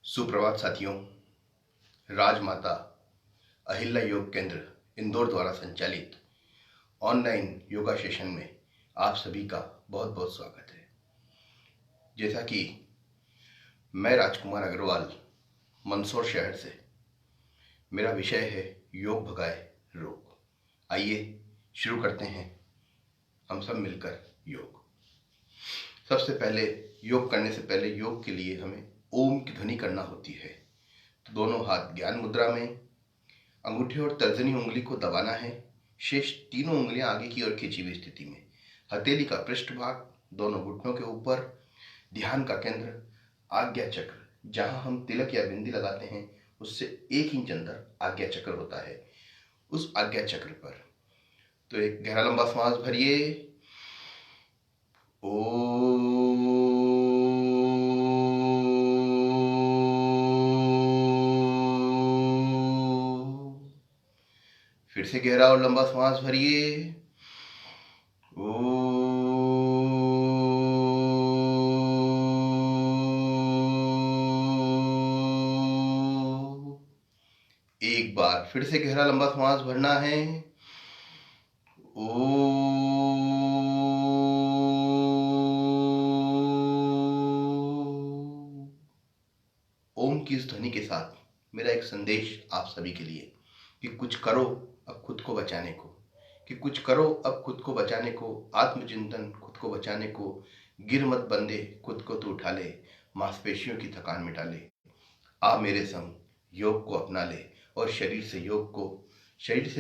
सुप्रभात साथियों। राजमाता अहिल्या योग केंद्र इंदौर द्वारा संचालित ऑनलाइन योगा सेशन में आप सभी का बहुत बहुत स्वागत है। जैसा कि मैं राजकुमार अग्रवाल मंदसौर शहर से, मेरा विषय है योग भगाए रोग। आइए शुरू करते हैं हम सब मिलकर योग। सबसे पहले योग करने से पहले योग के लिए हमें ओम की ध्वनि करना होती है। तो दोनों हाथ ज्ञान मुद्रा में, अंगूठे और तर्जनी उंगली को दबाना है। शेष तीनों उंगलियां आगे की ओर खींची हुई स्थिति में, हथेली का पृष्ठभाग दोनों घुटनों के ऊपर, ध्यान का केंद्र आज्ञा चक्र, जहां हम तिलक या बिंदी लगाते हैं उससे 1 इंच अंदर आज्ञा चक्र होता है। उस आज्ञा चक्र पर तो एक गहरा लंबा श्वास भरिए। फिर से गहरा और लंबा श्वास भरिए। एक बार फिर से गहरा लंबा श्वास भरना है। ओम की इस ध्वनि के साथ मेरा एक संदेश आप सभी के लिए कि कुछ करो अब खुद को बचाने को, आत्मचिंतन खुद को बचाने को। गिर मत बंदे, खुद को तो उठा ले, मांसपेशियों की थकान मिटा ले। आ मेरे संग योग को अपना ले और शरीर से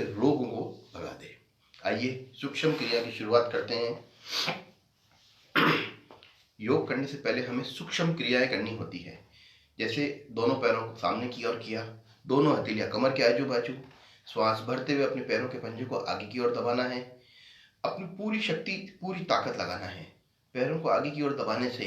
रोगों को भगा दे। आइए सूक्ष्म क्रिया की शुरुआत करते हैं। योग करने से पहले हमें सूक्ष्म क्रियाएं करनी होती है। जैसे दोनों पैरों को सामने की ओर किया, दोनों हथेलियां कमर के आजू बाजू, श्वास भरते हुए अपने पैरों के पंजे को आगे की ओर दबाना है। अपनी पूरी शक्ति, पूरी ताकत लगाना है। पैरों को आगे की ओर दबाने से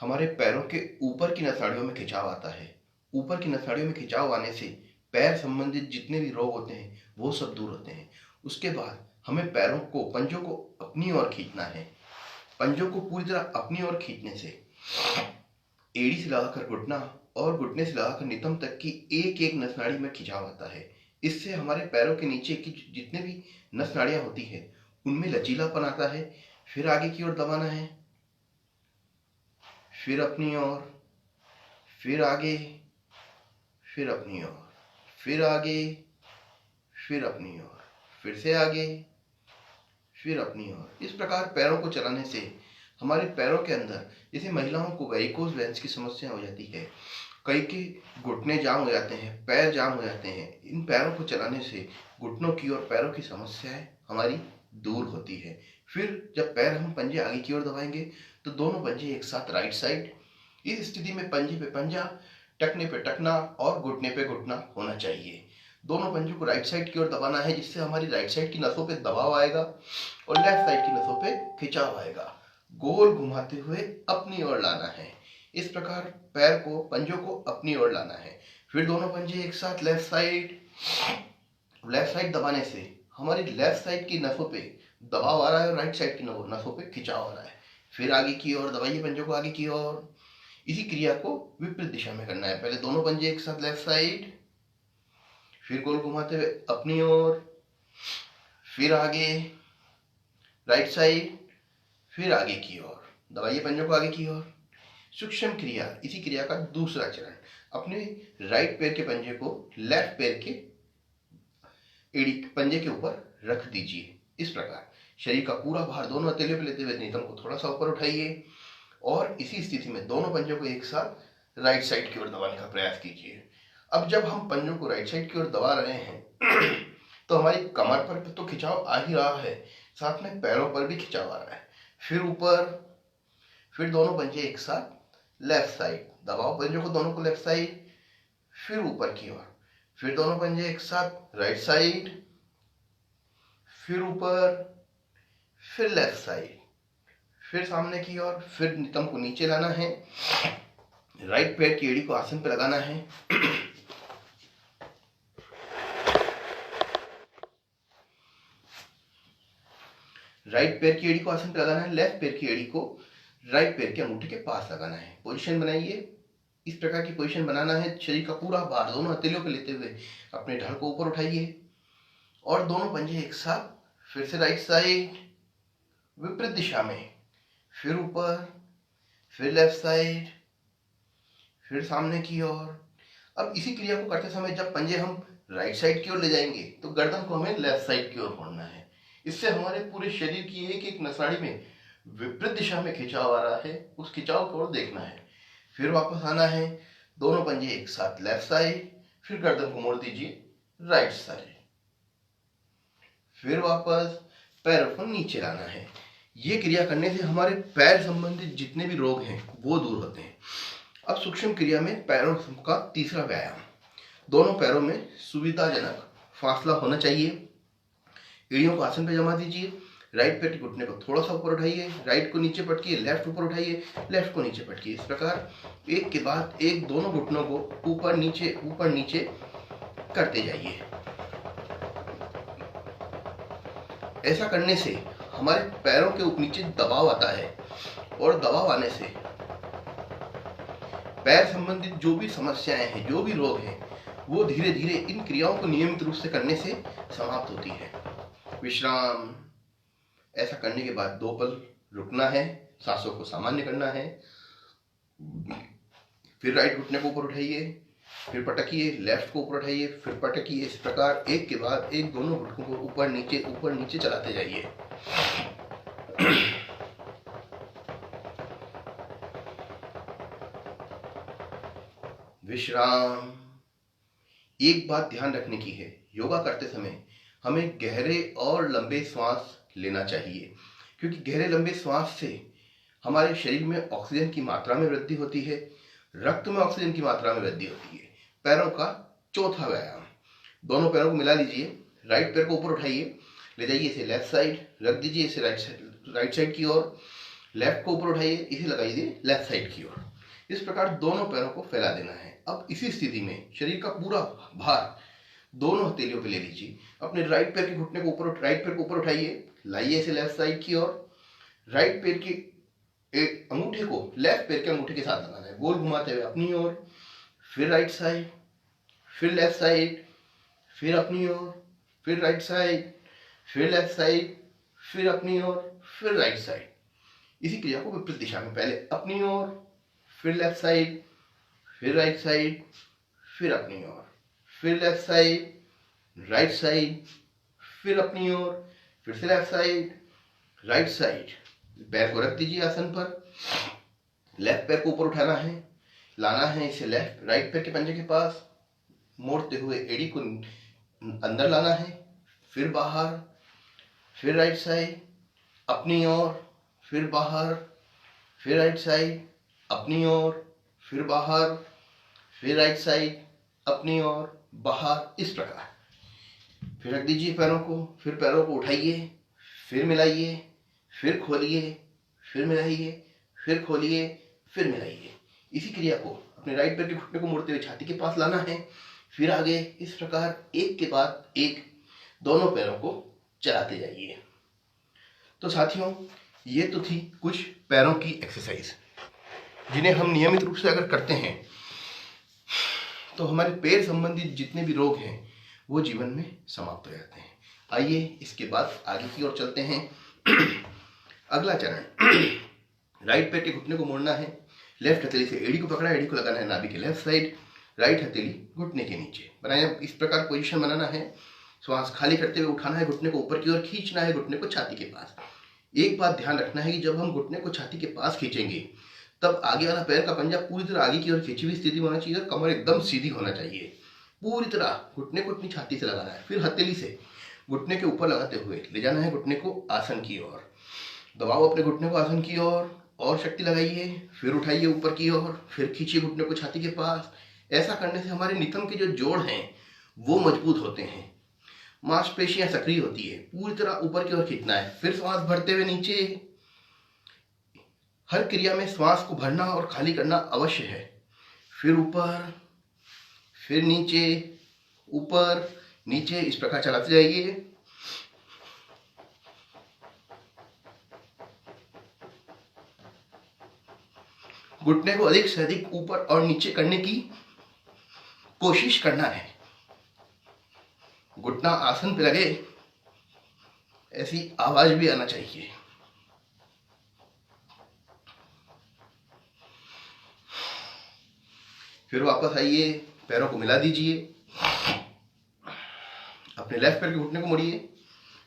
हमारे पैरों के ऊपर की नसाड़ियों में खिंचाव आता है। ऊपर की नसाड़ियों में खिंचाव आने से पैर संबंधित जितने भी रोग होते हैं वो सब दूर होते हैं। उसके बाद हमें पंजों को अपनी ओर खींचना है। पंजों को पूरी तरह अपनी ओर खींचने से एड़ी से लगाकर घुटना और घुटने से लगाकर नितंब तक की एक एक नस नाड़ी में खिंचाव आता है। इससे हमारे पैरों के नीचे की जितने भी नस नाड़ियां होती है उनमें लचीलापन आता है। फिर आगे की ओर दबाना है, फिर अपनी ओर, फिर आगे, फिर अपनी ओर, फिर आगे, फिर अपनी ओर, फिर से आगे, फिर अपनी ओर। इस प्रकार पैरों को चलाने से हमारे पैरों के अंदर, जैसे महिलाओं को वेरिकोज वेन्स की समस्या हो जाती है, कई के घुटने जाम हो जाते हैं, पैर जाम हो जाते हैं, इन पैरों को चलाने से घुटनों की और पैरों की समस्याएं हमारी दूर होती है। फिर जब पैर हम पंजे आगे की ओर दबाएंगे तो दोनों पंजे एक साथ राइट साइड, इस स्थिति में पंजे पे पंजा, टखने पे टखना और घुटने पे घुटना होना चाहिए। दोनों पंजों को राइट साइड की ओर दबाना है, जिससे हमारी राइट साइड की नसों पे दबाव आएगा और लेफ्ट साइड की नसों पे खिंचाव आएगा। गोल घुमाते हुए अपनी ओर लाना है। इस प्रकार पैर को, पंजों को अपनी ओर लाना है। फिर दोनों पंजे एक साथ लेफ्ट साइड दबाने से हमारी लेफ्ट साइड की नसों पे दबाव आ रहा है और राइट साइड की नसों पे खिंचाव आ रहा है। फिर आगे की ओर दबाइए पंजों को आगे की ओर। इसी क्रिया को विपरीत दिशा में करना है। पहले दोनों पंजे एक साथ लेफ्ट साइड, फिर गोल घुमाते हुए अपनी ओर, फिर आगे राइट साइड, फिर आगे की ओर। दबाइए पंजों को आगे की ओर। सूक्ष्म क्रिया, इसी क्रिया का दूसरा चरण, अपने राइट पैर के पंजे को लेफ्ट पैर के एड़ी पंजे के ऊपर रख दीजिए। इस प्रकार शरीर का पूरा भार दोनों हथेलियों पर लेते हुए नितंब को थोड़ा सा ऊपर उठाइए और इसी स्थिति में दोनों पंजों को एक साथ राइट साइड की ओर दबाने का प्रयास कीजिए। अब जब हम पंजों को राइट साइड की ओर दबा रहे हैं तो हमारी कमर पर तो खिंचाव आ ही रहा है, साथ में पैरों पर भी खिंचाव आ रहा है। फिर ऊपर, फिर दोनों पंजे एक साथ लेफ्ट साइड, दबाओ पंजों को दोनों को लेफ्ट साइड, फिर ऊपर की ओर, फिर दोनों पंजे एक साथ राइट साइड, फिर ऊपर, फिर लेफ्ट साइड, फिर सामने की ओर। फिर नितंब को नीचे लाना है, राइट पैर की एड़ी को आसन पर लगाना है, राइट पैर की एड़ी को आसन पे लगाना है, लेफ्ट पैर की एड़ी को राइट पैर के अंगूठे के पास लगाना है। पोजीशन बनाइए, इस प्रकार की पोजीशन बनाना है। शरीर का पूरा भार दोनों हथेलियों पे लेते हुए अपने ढाल को ऊपर उठाइए और दोनों पंजे एक साथ, फिर से राइट साइड विपरीत दिशा में, फिर ऊपर, फिर लेफ्ट साइड, फिर सामने की ओर। अब इसी क्रिया को करते समय जब पंजे हम राइट साइड की ओर ले जाएंगे तो गर्दन को हमें लेफ्ट साइड की ओर मोड़ना है। इससे हमारे पूरे शरीर की एक एक नसाड़ी में विपरीत दिशा में खिंचाव आ रहा है, उस खिंचाव की ओर देखना है। फिर वापस आना है, दोनों पंजे एक साथ लेफ्ट साइड, फिर गर्दन को मोड़ दीजिए राइट साइड, फिर वापस पैरों को नीचे लाना है। ये क्रिया करने से हमारे पैर संबंधित जितने भी रोग हैं वो दूर होते हैं। अब सूक्ष्म क्रिया में पैरों का तीसरा व्यायाम। दोनों पैरों में सुविधाजनक फासला होना चाहिए। एड़ियों को आसन पे जमा दीजिए, राइट पैर के घुटने को थोड़ा सा ऊपर उठाइए, राइट को नीचे पटकिए, लेफ्ट ऊपर उठाइए, लेफ्ट को नीचे पटकिए। इस प्रकार एक के बाद एक दोनों घुटनों को ऊपर नीचे करते जाइए। ऐसा करने से हमारे पैरों के ऊपर नीचे दबाव आता है और दबाव आने से पैर संबंधित जो भी समस्याएं हैं, जो भी रोग हैं, वो धीरे धीरे इन क्रियाओं को नियमित रूप से करने से समाप्त होती है। विश्राम। ऐसा करने के बाद 2 पल रुकना है, सांसों को सामान्य करना है। फिर राइट घुटने को ऊपर उठाइए, फिर पटकिए, लेफ्ट को ऊपर उठाइए, फिर पटकिए। इस प्रकार एक के बाद एक दोनों घुटनों को ऊपर नीचे चलाते जाइए। विश्राम। एक बात ध्यान रखने की है, योगा करते समय हमें गहरे और लंबे श्वास लेना चाहिए, क्योंकि गहरे लंबे श्वास से हमारे शरीर में ऑक्सीजन की मात्रा में वृद्धि होती है, रक्त में ऑक्सीजन की मात्रा में वृद्धि होती है। पैरों का चौथा व्यायाम। दोनों पैरों को मिला लीजिए, राइट पैर को ऊपर उठाइए, ले जाइए इसे लेफ्ट साइड, रख दीजिए इसे राइट साइड की ओर, लेफ्ट को ऊपर उठाइए, इसे लगाइए लेफ्ट साइड की ओर। इस प्रकार दोनों पैरों को फैला देना है। अब इसी स्थिति में शरीर का पूरा भार दोनों हथेलियों पे ले लीजिए, अपने राइट पैर के घुटने को राइट पैर को ऊपर उठाइए, लाइए इसे लेफ्ट साइड की ओर, राइट पैर के एक अंगूठे को लेफ्ट पैर के अंगूठे के साथ लगाना है, गोल घुमाते हुए अपनी ओर, फिर राइट साइड, फिर लेफ्ट साइड, फिर अपनी ओर, फिर राइट साइड, फिर लेफ्ट साइड, फिर अपनी ओर, फिर राइट साइड। इसी क्रिया को विपरीत दिशा में, पहले अपनी ओर, फिर लेफ्ट साइड, फिर राइट साइड, फिर अपनी ओर, फिर लेफ्ट साइड, राइट साइड, फिर अपनी ओर, फिर से लेफ्ट साइड, राइट साइड। पैर को रख दीजिए आसन पर, लेफ्ट पैर को ऊपर उठाना है, लाना है इसे राइट पैर के पंजे के पास, मोड़ते हुए एड़ी को अंदर लाना है, फिर बाहर, फिर राइट साइड, अपनी ओर, फिर बाहर, फिर राइट साइड, अपनी ओर, फिर बाहर, फिर राइट साइड, अपनी ओर, बाहर। इस प्रकार फिर रख दीजिए पैरों को, फिर पैरों को उठाइए, फिर मिलाइए, फिर खोलिए, फिर मिलाइए, फिर खोलिए, फिर मिलाइए। इसी क्रिया को अपने राइट पैर के घुटने को मोड़ते हुए छाती के पास लाना है, फिर आगे। इस प्रकार एक के बाद एक दोनों पैरों को चलाते जाइए। तो साथियों, ये तो थी कुछ पैरों की एक्सरसाइज, जिन्हें हम नियमित रूप से अगर करते हैं तो हमारे पैर संबंधित जितने भी रोग हैं वो जीवन में समाप्त हो जाते हैं। आइए इसके बाद आगे की ओर चलते हैं। अगला चरण, राइट पैर के घुटने को मोड़ना है, लेफ्ट हथेली से एड़ी को पकड़ा, एड़ी को लगाना है नाभि के लेफ्ट साइड, राइट हथेली घुटने के नीचे बनाया। इस प्रकार पोजीशन बनाना है। श्वास खाली करते हुए उठाना है, घुटने को ऊपर की ओर खींचना है, घुटने को छाती के पास। एक बात ध्यान रखना है कि जब हम घुटने को छाती के पास खींचेंगे तब आगे वाला पैर का पंजा पूरी तरह आगे की ओर खींची हुई स्थिति में होना चाहिए और कमर एकदम सीधी होना चाहिए। पूरी तरह घुटने को अपनी छाती से लगाना है, फिर हथेली से घुटने के ऊपर लगाते हुए ले जाना है घुटने को आसन की ओर। दबाओ अपने घुटने को आसन की ओर और शक्ति लगाइए, फिर उठाइए ऊपर की ओर, फिर खींचिए घुटने को छाती के पास। ऐसा करने से हमारे नितंब के जो जोड़ हैं वो मजबूत होते हैं, मांसपेशियां सक्रिय होती है। पूरी तरह ऊपर की ओर खींचना है, फिर श्वास भरते हुए नीचे। हर क्रिया में श्वास को भरना और खाली करना अवश्य है। फिर ऊपर, फिर नीचे, ऊपर, नीचे, इस प्रकार चलाते जाइए। घुटने को अधिक से अधिक ऊपर और नीचे करने की कोशिश करना है। घुटना आसन पे लगे ऐसी आवाज भी आना चाहिए। फिर वापस आइए, पैरों को मिला दीजिए, अपने लेफ्ट पैर के घुटने को मोड़िए,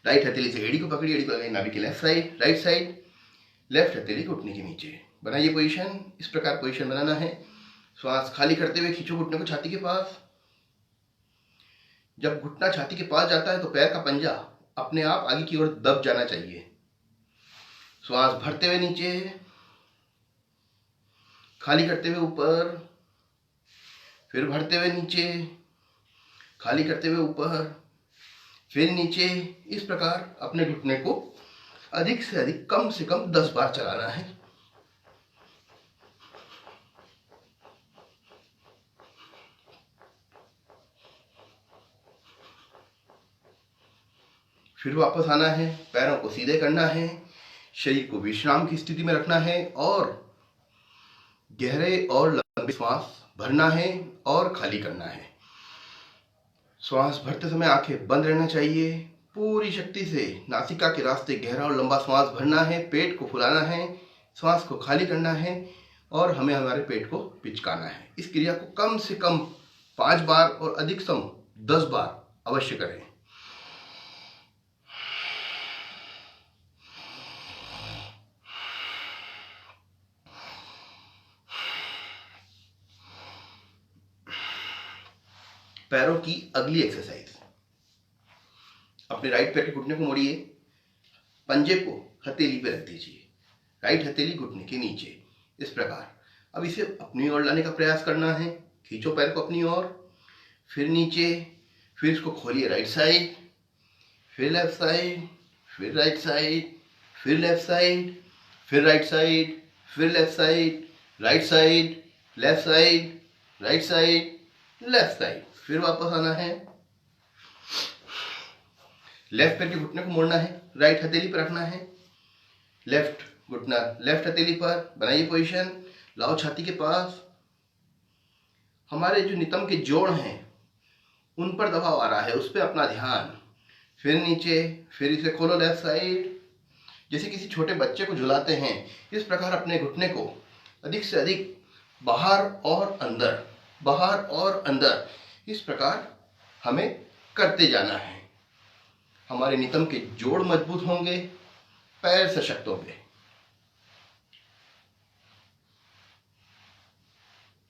राइट हथेली से एड़ी को पकड़िए, एड़ी को लगाइए नाभि के left side, right side, left हथेली घुटने के नीचे बनाइए पोजीशन। इस प्रकार पोजीशन बनाना है। श्वास खाली करते हुए खींचो घुटने को छाती के पास। जब घुटना छाती के पास जाता है तो पैर का पंजा अपने आप आगे की ओर दब जाना चाहिए। श्वास भरते हुए नीचे, खाली करते हुए ऊपर, फिर भरते हुए नीचे, खाली करते हुए ऊपर, फिर नीचे। इस प्रकार अपने घुटने को अधिक से अधिक कम से कम 10 बार चलाना है। फिर वापस आना है, पैरों को सीधे करना है, शरीर को विश्राम की स्थिति में रखना है और गहरे और लंबे श्वास भरना है और खाली करना है। श्वास भरते समय आंखें बंद रहना चाहिए। पूरी शक्ति से नासिका के रास्ते गहरा और लंबा श्वास भरना है, पेट को फुलाना है, श्वास को खाली करना है और हमें हमारे पेट को पिचकाना है। इस क्रिया को कम से कम 5 बार और अधिकतम 10 बार अवश्य करें। पैरों की अगली एक्सरसाइज, अपने राइट पैर के घुटने को मोड़िए, पंजे को हथेली पे रख दीजिए, राइट हथेली घुटने के नीचे। इस प्रकार अब इसे अपनी ओर लाने का प्रयास करना है। खींचो पैर को अपनी ओर, फिर नीचे, फिर इसको खोलिए राइट साइड, फिर लेफ्ट साइड, फिर राइट साइड, फिर लेफ्ट साइड, फिर राइट साइड, फिर left side, right side, left side, right side, left side. फिर वापस आना है, लेफ्ट पैर के घुटने को मोड़ना है, राइट हथेली पर रखना है, लेफ्ट घुटना लेफ्ट हथेली पर बनाइए पोजीशन, लाओ छाती के पास। हमारे जो नितंब के जोड़ हैं उन पर दबाव आ रहा है, उस पर अपना ध्यान। फिर नीचे, फिर इसे खोलो लेफ्ट साइड, जैसे किसी छोटे बच्चे को झुलाते हैं। इस प्रकार अपने घुटने को अधिक से अधिक बाहर और अंदर, बाहर और अंदर, इस प्रकार हमें करते जाना है। हमारे नितंब के जोड़ मजबूत होंगे, पैर सशक्त होंगे।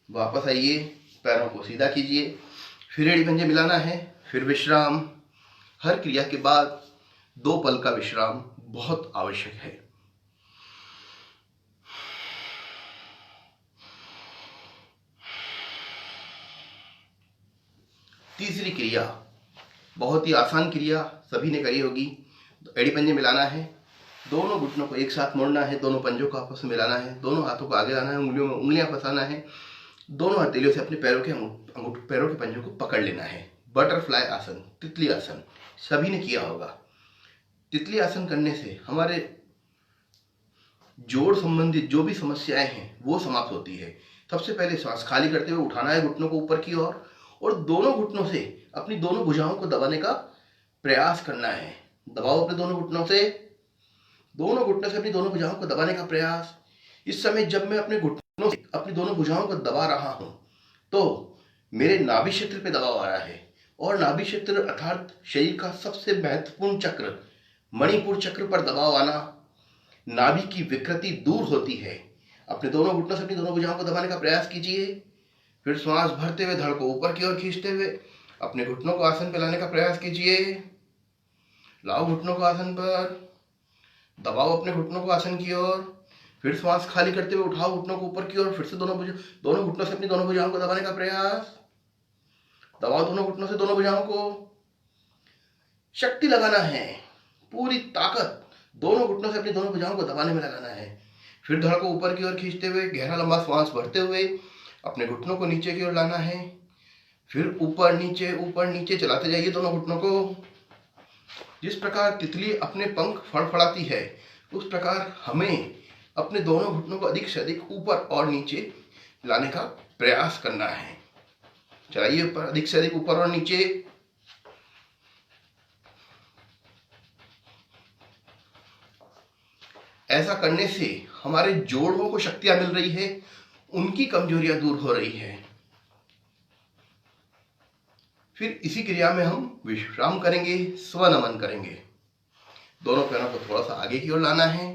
वापस आइए, पैरों को सीधा कीजिए, फिर एड़ी पंजे मिलाना है, फिर विश्राम। हर क्रिया के बाद 2 पल का विश्राम बहुत आवश्यक है। तीसरी क्रिया बहुत ही आसान क्रिया, सभी ने करी होगी। एड़ी पंजे मिलाना है, दोनों घुटनों को एक साथ मोड़ना है, दोनों पंजों को आपस में मिलाना है, दोनों हाथों को आगे लाना है, उंगलियों में उंगलियां फंसाना है, दोनों हथेलियों से अपने पैरों के पंजों को पकड़ लेना है। बटरफ्लाई आसन, तितली आसन, सभी ने किया होगा। तितली आसन करने से हमारे जोड़ संबंधित जो भी समस्याएं हैं वो समाप्त होती है। सबसे पहले श्वास खाली करते हुए उठाना है घुटनों को ऊपर की ओर और दोनों घुटनों से अपनी दोनों भुजाओं को दबाने का प्रयास करना है। दबाओ अपने दोनों घुटनों से अपनी दोनों भुजाओं को दबाने का प्रयास। इस समय जब मैं अपने घुटनों से अपनी दोनों भुजाओं को दबा रहा हूं तो मेरे नाभि क्षेत्र पे दबाव आ रहा है और नाभि क्षेत्र अर्थात शरीर का सबसे महत्वपूर्ण चक्र मणिपुर चक्र पर दबाव आना, नाभि की विकृति दूर होती है। अपने दोनों घुटनों से अपनी दोनों भुजाओं को दबाने का प्रयास कीजिए। फिर श्वास भरते हुए धड़ को ऊपर की ओर खींचते हुए अपने घुटनों को आसन पर लाने का प्रयास कीजिए। लाओ घुटनों को आसन पर, दबाओ अपने घुटनों को आसन की ओर। फिर श्वास खाली करते हुए उठाओ घुटनों को ऊपर की ओर। फिर से दोनों घुटनों से अपनी दोनों भुजाओं को दबाने का प्रयास। दबाओ दोनों घुटनों से दोनों भुजाओं को। शक्ति लगाना है, पूरी ताकत दोनों घुटनों से अपनी दोनों भुजाओं को दबाने में लगाना है। फिर धड़ को ऊपर की ओर खींचते हुए गहरा लंबा श्वास भरते हुए अपने घुटनों को नीचे की ओर लाना है। फिर ऊपर नीचे चलाते जाइए दोनों घुटनों को। जिस प्रकार तितली अपने पंख फड़फड़ाती है उस प्रकार हमें अपने दोनों घुटनों को अधिक से अधिक ऊपर और नीचे लाने का प्रयास करना है। चलाइए ऊपर, अधिक से अधिक ऊपर और नीचे। ऐसा करने से हमारे जोड़ों को शक्तियां मिल रही है, उनकी कमजोरियां दूर हो रही है। फिर इसी क्रिया में हम विश्राम करेंगे, स्वनमन करेंगे। दोनों पैरों को थोड़ा सा आगे की ओर लाना है।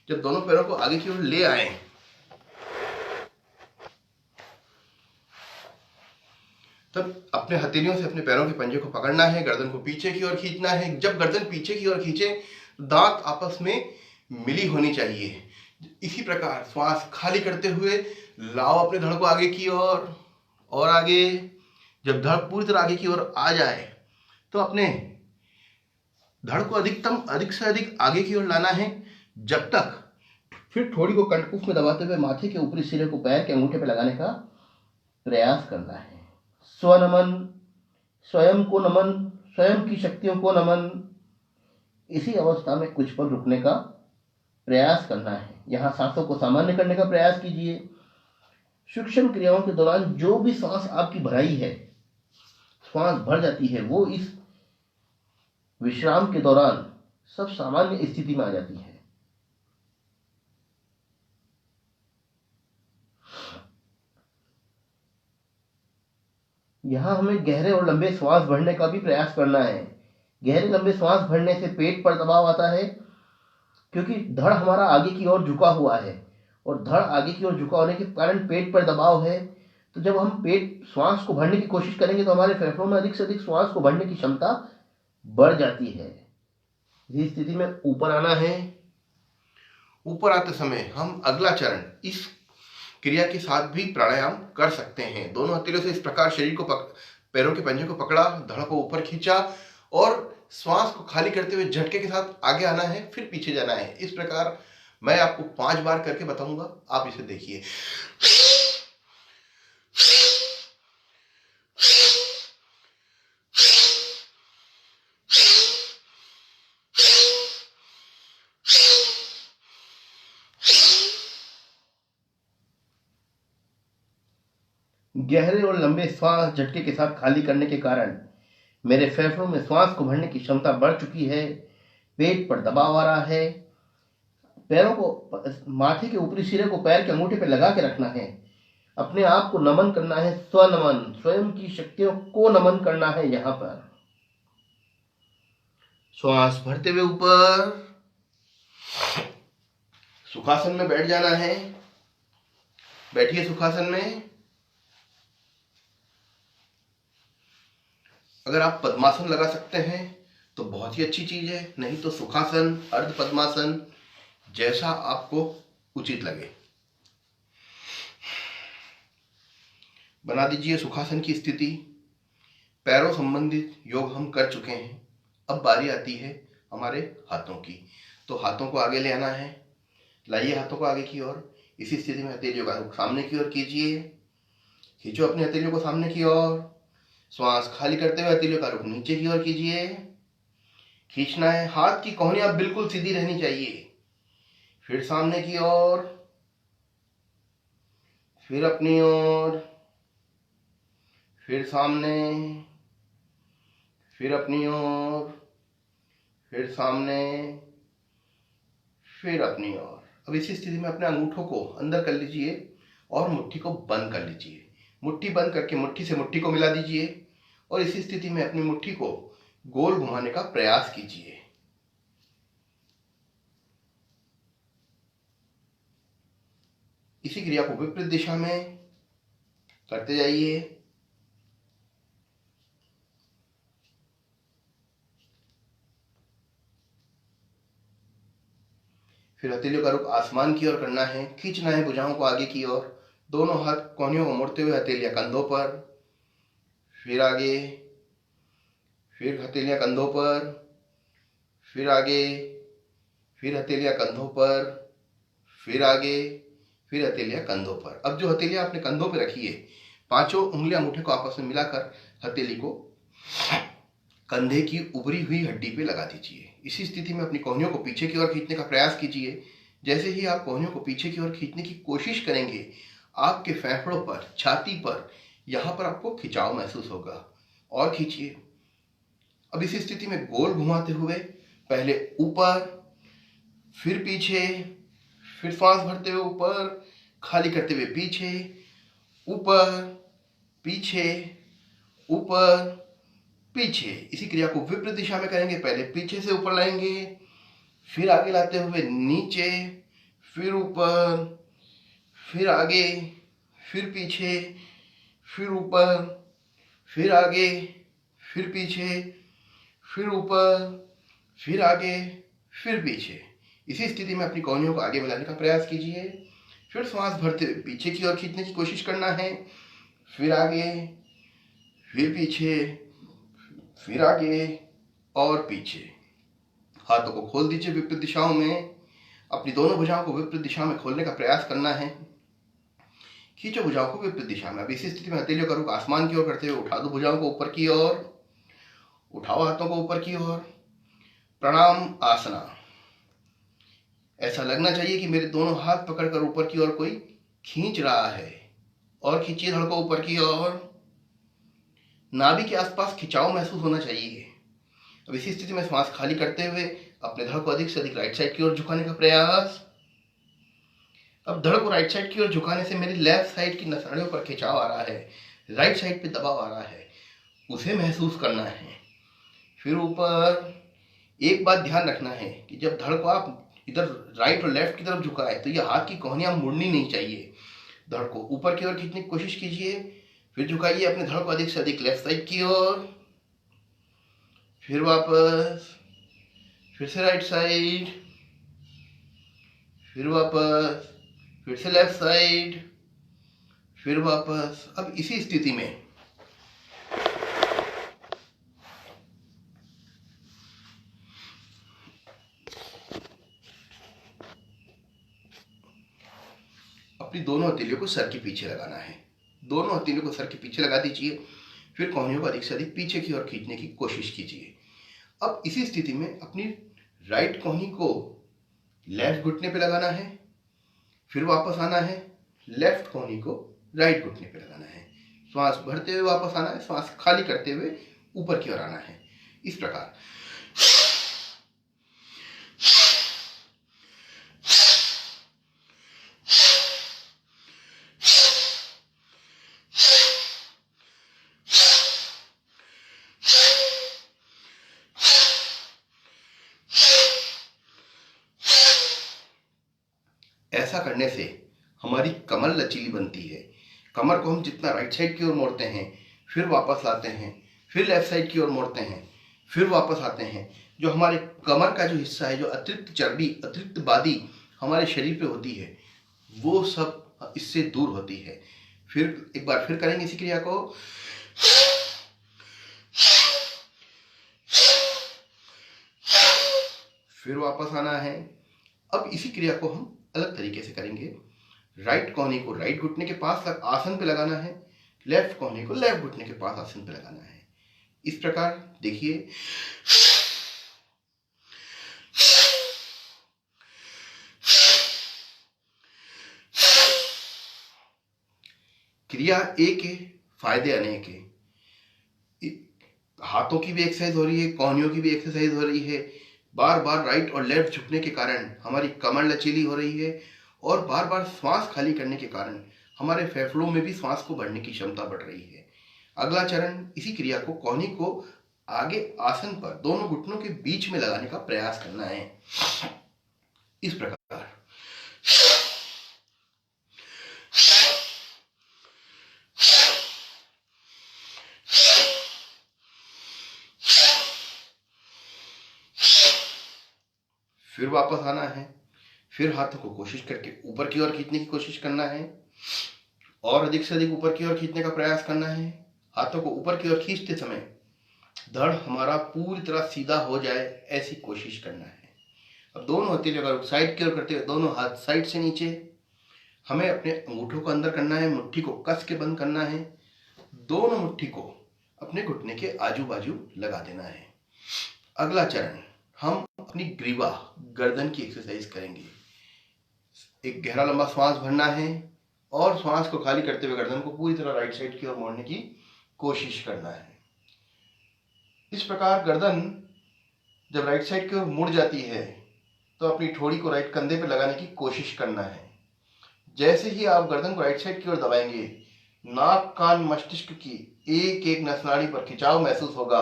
जब दोनों पैरों को आगे की ओर ले आए, तब अपने हथेलियों से अपने पैरों के पंजे को पकड़ना है, गर्दन को पीछे की ओर खींचना है। जब गर्दन पीछे की ओर खींचे, दांत आपस में मिली होनी चाहिए। इसी प्रकार श्वास खाली करते हुए लाओ अपने धड़ को आगे की ओर और आगे। जब धड़ पूरी तरह आगे की ओर आ जाए तो अपने धड़ को अधिक से अधिक आगे की ओर लाना है, जब तक। फिर थोड़ी को कंठकूप में दबाते हुए माथे के ऊपरी सिरे को पैर के अंगूठे पर लगाने का प्रयास करना है। स्वनमन, स्वयं को नमन, स्वयं की शक्तियों को नमन। इसी अवस्था में कुछ पल रुकने का प्रयास करना है। यहाँ सांसों को सामान्य करने का प्रयास कीजिए। सूक्ष्म क्रियाओं के दौरान जो भी सांस आपकी भराई है, श्वास भर जाती है, वो इस विश्राम के दौरान सब सामान्य स्थिति में आ जाती है। यहां हमें गहरे और लंबे श्वास भरने का भी प्रयास करना है। गहरे लंबे श्वास भरने से पेट पर दबाव आता है, क्योंकि धड़ हमारा आगे की ओर झुका हुआ है और धड़ आगे की ओर झुका होने के कारण पेट पर दबाव है। तो जब हम पेट श्वास को भरने की कोशिश करेंगे तो हमारे फेफड़ों में अधिक से अधिक श्वास को भरने की क्षमता बढ़ जाती है। इस स्थिति में ऊपर आना है। ऊपर आते समय हम अगला चरण इस क्रिया के साथ भी प्राणायाम कर सकते हैं। दोनों हथेलियों से इस प्रकार शरीर को पैरों के पंजे को पकड़ा, धड़ को ऊपर खींचा और श्वास को खाली करते हुए झटके के साथ आगे आना है, फिर पीछे जाना है। इस प्रकार मैं आपको 5 बार करके बताऊंगा, आप इसे देखिए। गहरे और लंबे श्वास झटके के साथ खाली करने के कारण मेरे फेफड़ों में श्वास को भरने की क्षमता बढ़ चुकी है। पेट पर दबाव आ रहा है। पैरों को, माथे के ऊपरी सिरे को पैर के अंगूठे पर लगा के रखना है। अपने आप को नमन करना है, स्वनमन, स्वयं की शक्तियों को नमन करना है। यहां पर श्वास भरते हुए ऊपर, सुखासन में बैठ जाना है। बैठिए सुखासन में। अगर आप पद्मासन लगा सकते हैं तो बहुत ही अच्छी चीज है, नहीं तो सुखासन, अर्ध पद्मासन, जैसा आपको उचित लगे। बना दीजिए सुखासन की स्थिति। पैरों संबंधित योग हम कर चुके हैं। अब बारी आती है हमारे हाथों की। तो हाथों को आगे ले आना है। लाइए हाथों को आगे की ओर। इसी स्थिति में हथेलियों का रुख सामने की ओर कीजिए। खींचो अपनी हथेलियों को सामने की ओर। श्वास खाली करते हुए हथेलियों का रुख नीचे की ओर कीजिए। खींचना है। हाथ की कोहनियां बिल्कुल सीधी रहनी चाहिए। फिर सामने की ओर, फिर अपनी ओर, फिर सामने, फिर अपनी ओर, फिर सामने, फिर अपनी ओर। अब इसी स्थिति में अपने अंगूठों को अंदर कर लीजिए और मुट्ठी को बंद कर लीजिए। मुट्ठी बंद करके मुट्ठी से मुट्ठी को मिला दीजिए और इसी स्थिति में अपनी मुट्ठी को गोल घुमाने का प्रयास कीजिए। इसी क्रिया को विपरीत दिशा में करते जाइए। फिर हथेलियों का रुख आसमान की ओर करना है। खींचना है भुजाओं को आगे की ओर। दोनों हाथ कोहनियों को मोड़ते हुए हथेलियां कंधों पर, फिर आगे, फिर हथेलियां कंधों पर, फिर आगे, फिर हथेलियां कंधों पर, फिर आगे, फिर हथेलियां कंधों पर। अब जो हथेलियां आपने कंधों पर रखी है, 5 उंगलियां अंगूठे को आपस में मिलाकर हथेली को कंधे की उभरी हुई हड्डी पे लगा दीजिए। इसी स्थिति में अपनी कोहनियों को पीछे की ओर खींचने का प्रयास कीजिए। जैसे ही आप कोहनियों को पीछे की ओर खींचने की कोशिश करेंगे, आपके फेफड़ों पर, छाती पर, यहाँ पर आपको खिंचाव महसूस होगा। और खींचिए। अब इसी स्थिति में गोल घुमाते हुए पहले ऊपर, फिर पीछे, फिर सांस भरते हुए ऊपर, खाली करते हुए पीछे, ऊपर, पीछे, ऊपर, पीछे। इसी क्रिया को विपरीत दिशा में करेंगे। पहले पीछे से ऊपर लाएंगे, फिर आगे लाते हुए नीचे, फिर ऊपर, फिर आगे, फिर पीछे, फिर ऊपर, फिर आगे, फिर पीछे, फिर ऊपर, फिर आगे, फिर पीछे। इसी स्थिति में अपनी कोहनियों को आगे बढ़ाने का प्रयास कीजिए। फिर श्वास भरते हुए पीछे की ओर खींचने की कोशिश करना है, फिर आगे, फिर पीछे, फिर आगे और पीछे। हाथों को खोल दीजिए विपरीत दिशाओं में। अपनी दोनों भुजाओं को विपरीत दिशा में खोलने का प्रयास करना है। खींचो भुजाओं को विपरीत दिशा में। अब इसी स्थिति में हथेलियों का रुख आसमान की ओर करते हुए उठा दो भुजाओं को ऊपर की ओर। उठाओ हाथों को ऊपर की ओर। प्रणाम आसना। ऐसा लगना चाहिए कि मेरे दोनों हाथ पकड़कर ऊपर की ओर कोई खींच रहा है। और खींचिए धड़ को ऊपर की ओर। नाभि के आसपास खिंचाव महसूस होना चाहिए। अब इसी स्थिति में श्वास खाली करते हुए अपने धड़ को अधिक से अधिक राइट साइड की ओर झुकाने का प्रयास। अब धड़ को राइट साइड की ओर झुकाने से मेरी लेफ्ट साइड की नसों पर खिंचाव आ रहा है, राइट साइड पे दबाव आ रहा है, उसे महसूस करना है। फिर ऊपर। एक बात ध्यान रखना है कि जब धड़ को आप इधर राइट और लेफ्ट की तरफ झुकाए तो यह हाथ की कोहनियां मुड़नी नहीं चाहिए। धड़ को ऊपर की ओर खींचने की कोशिश कीजिए। फिर झुकाइए अपने धड़ को अधिक से अधिक लेफ्ट साइड की ओर। फिर वापस, फिर से राइट साइड, फिर वापस, फिर से लेफ्ट साइड, फिर वापस। अब इसी स्थिति में अपनी दोनों हथेलियों को सर के पीछे लगाना है। दोनों हथेलियों को सर के पीछे लगा दीजिए। फिर कोहनियों को अधिक से अधिक पीछे की ओर खींचने की कोशिश कीजिए। अब इसी स्थिति में अपनी राइट कोहनी को लेफ्ट घुटने पे लगाना है, फिर वापस आना है। लेफ्ट कोहनी को राइट घुटने पे लगाना है। श्वास भरते हुए वापस आना है, श्वास खाली करते हुए ऊपर की ओर आना है। इस प्रकार ऐसा करने से हमारी कमर लचीली बनती है। कमर को हम जितना राइट साइड की ओर मोड़ते हैं, फिर वापस लाते हैं, फिर लेफ्ट साइड की ओर मोड़ते हैं, फिर वापस आते हैं, जो हमारे कमर का जो हिस्सा है, जो अतिरिक्त चर्बी, अतिरिक्त बादी हमारे शरीर पे होती है, वो सब इससे दूर होती है। फिर एक बार फिर करेंगे इसी क्रिया को। फिर वापस आना है। अब इसी क्रिया को हम अलग तरीके से करेंगे। राइट कोहनी को राइट घुटने के पास आसन पे लगाना है, लेफ्ट कोहनी को लेफ्ट घुटने के पास आसन पे लगाना है। इस प्रकार देखिए। क्रिया ए के फायदे अनेक है। हाथों की भी एक्सरसाइज हो रही है, कोहनियों की भी एक्सरसाइज हो रही है। बार बार राइट और लेफ्ट झुकने के कारण हमारी कमर लचीली हो रही है, और बार बार श्वास खाली करने के कारण हमारे फेफड़ों में भी श्वास को भरने की क्षमता बढ़ रही है। अगला चरण, इसी क्रिया को कोहनी को आगे आसन पर दोनों घुटनों के बीच में लगाने का प्रयास करना है। इस प्रकार फिर वापस आना है। फिर हाथों को कोशिश करके ऊपर की ओर खींचने की कोशिश करना है, और अधिक से अधिक ऊपर की ओर खींचने का प्रयास करना है। हाथों को ऊपर की ओर खींचते समय धड़ हमारा पूरी तरह सीधा हो जाए, ऐसी कोशिश करना है। अब दोनों हथेलियों का रुख साइड की ओर करते हुए दोनों हाथ साइड से नीचे। हमें अपने अंगूठों को अंदर करना है, मुट्ठी को कस के बंद करना है। दोनों मुट्ठी को अपने घुटने के आजू बाजू लगा देना है। अगला चरण, हम अपनी ग्रीवा, गर्दन की एक्सरसाइज करेंगे। एक गहरा लंबा श्वास भरना है और श्वास को खाली करते हुए गर्दन को पूरी तरह राइट साइड की ओर मोड़ने की कोशिश करना है। इस प्रकार गर्दन जब राइट साइड की ओर मुड़ जाती है तो अपनी ठोड़ी को राइट कंधे पर लगाने की कोशिश करना है। जैसे ही आप गर्दन को राइट साइड की ओर दबाएंगे, नाक कान मस्तिष्क की एक एक नस नाड़ी पर खिंचाव महसूस होगा